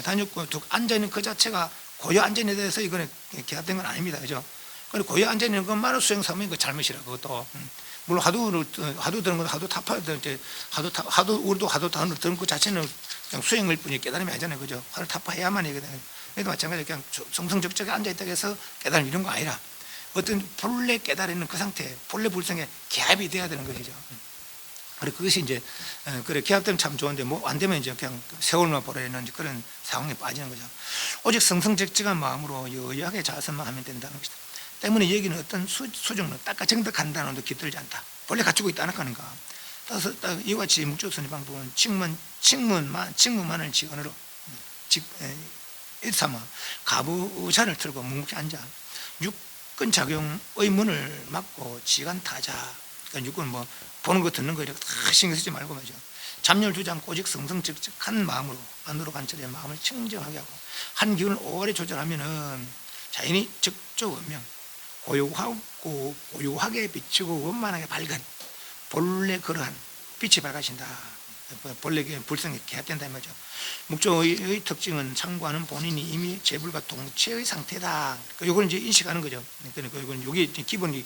단육고 앉아 있는 그 자체가 고요 앉아있는 데 대해서 이거는 개합된 건 아닙니다, 그죠? 그리고 고요 앉아있는 것만으로 수행 삼으면 그 잘못이라, 그것도. 물론 하도 드는 건 하도 타파들 이제 하도 우리도 하도 드는 것 자체는 그냥 수행일 뿐이 깨달음이 아니잖아요, 그죠? 하도 타파해야만 이거든. 그래도 마찬가지로 그냥 정성적적에 앉아있다고 해서 깨달음 이런 거 아니라 어떤 본래 깨달는 그 상태, 본래 불성에 개합이 돼야 되는 것이죠. 그래 그것이 이제 그래 개합되면 참 좋은데 뭐 안 되면 이제 그냥 세월만 보내는 그런 상황에 빠지는 거죠. 오직 성성적적한 마음으로 여하게 자선만 하면 된다는 것이다. 때문에 여기는 어떤 수정론, 닦아 정득한다는 도 깃들지 않다. 본래 갖추고 있다는 거니까. 따라서 이와 같이 묵조선의 방법은 칭문만을 지원으로 일삼아 가부좌를 틀고 묵묵히 앉아 육근 작용의 문을 막고 지간타자. 그러니까 육은 뭐 보는 거 듣는 거 이렇게 다 신경 쓰지 말고 말이죠. 잠열 두지 않고 오직 성성적적한 마음으로 안으로 관찰해 마음을 청정하게 하고 한 기운을 오래 조절하면은 자연히 적조원명 고요하게 비치고 원만하게 밝은 본래 그러한 빛이 밝아진다. 본래 불성이 개합된다 말이죠. 묵조의 특징은 참고하는 본인이 이미 재불과 동체의 상태다. 이걸 이제 인식하는 거죠. 그러니까 이건 여기 기본이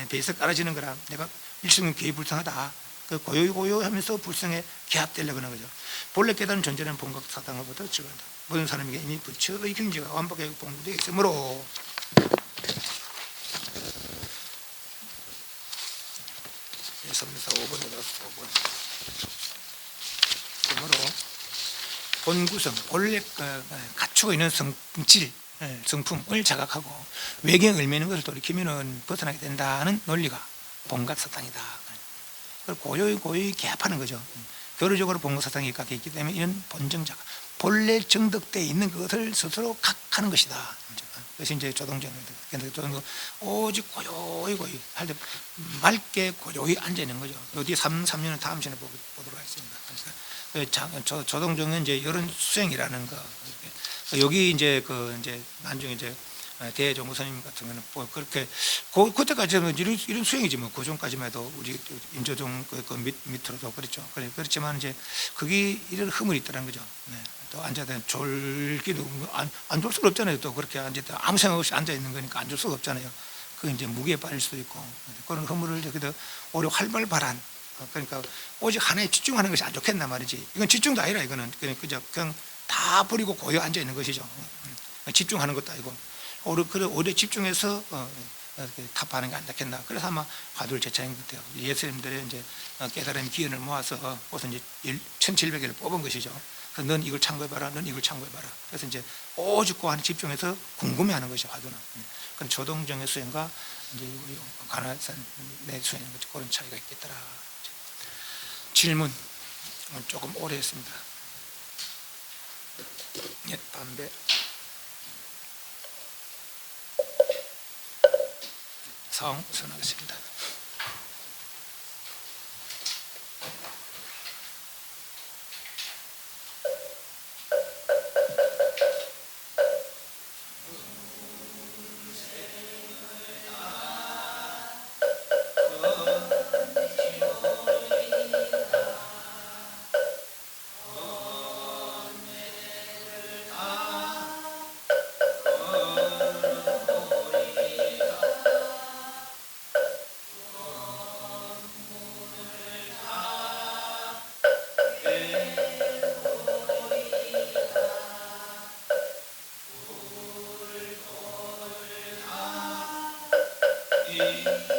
베이스 깔아지는 거라 내가 일성은 개의 불성하다. 그 고요하면서 불성에 개합되려고 하는 거죠. 본래 깨달은 존재는 본각사당으로부터 출발한다. 모든 사람에게 이미 부처의 경지가 완벽하게 공부되어 있으므로 3, 4, 5번에다 5번. 그러므로 본구성, 본래 갖추고 있는 성질, 성품을 자각하고 외경에 얽매이는 것을 돌이키면 벗어나게 된다는 논리가 본각사상이다. 고요히 개합하는 거죠. 교류적으로 본각사상이 각기 있기 때문에 이런 본정자가 본래 정득되어 있는 것을 스스로 각하는 것이다. 그것이 이제 조동정입니다. 오직 고요히 할 때 맑게 고요히 앉아 있는 거죠. 어디 3년은 다음 시간에 보도록 하겠습니다. 그러니까 조동정은 이제 이런 수행이라는 거. 여기 이제 이제 나중에 이제 대종무선님 같은 경우는 뭐 그렇게 그때까지는 이런 수행이지 뭐 그 전까지만 해도 우리 임조종 밑으로도 그랬죠. 그렇지만 이제 그게 이런 흐물이 있다는 거죠. 네. 또 앉아서 졸기도 안 졸 수가 없잖아요. 또 그렇게 앉았다 아무 생각 없이 앉아 있는 거니까 안 졸 수가 없잖아요. 그 이제 무게에 빠질 수도 있고 그런 흐물을 여기도 오히려 활발한 그러니까 오직 하나에 집중하는 것이 안 좋겠나 말이지. 이건 집중도 아니라 이거는 그냥 다 버리고 고요 앉아 있는 것이죠. 집중하는 것도 아니고 오래 집중해서 타파하는 게 안 낫겠나. 그래서 아마 화두를 제창한 것 같아요. 예수님들의 이제 깨달은 기운을 모아서 그것은 이제 1700개를 뽑은 것이죠. 그래서 넌 이걸 참고해봐라, 넌 이걸 참고해봐라. 그래서 이제 오직 그 안에 집중해서 궁금해하는 것이 화두는. 그럼 조동정의 수행과 이제 관할산 내 수행 그런 차이가 있겠더라. 질문 조금 오래 했습니다. 예, 담배. 사항 우선하겠습니다. 이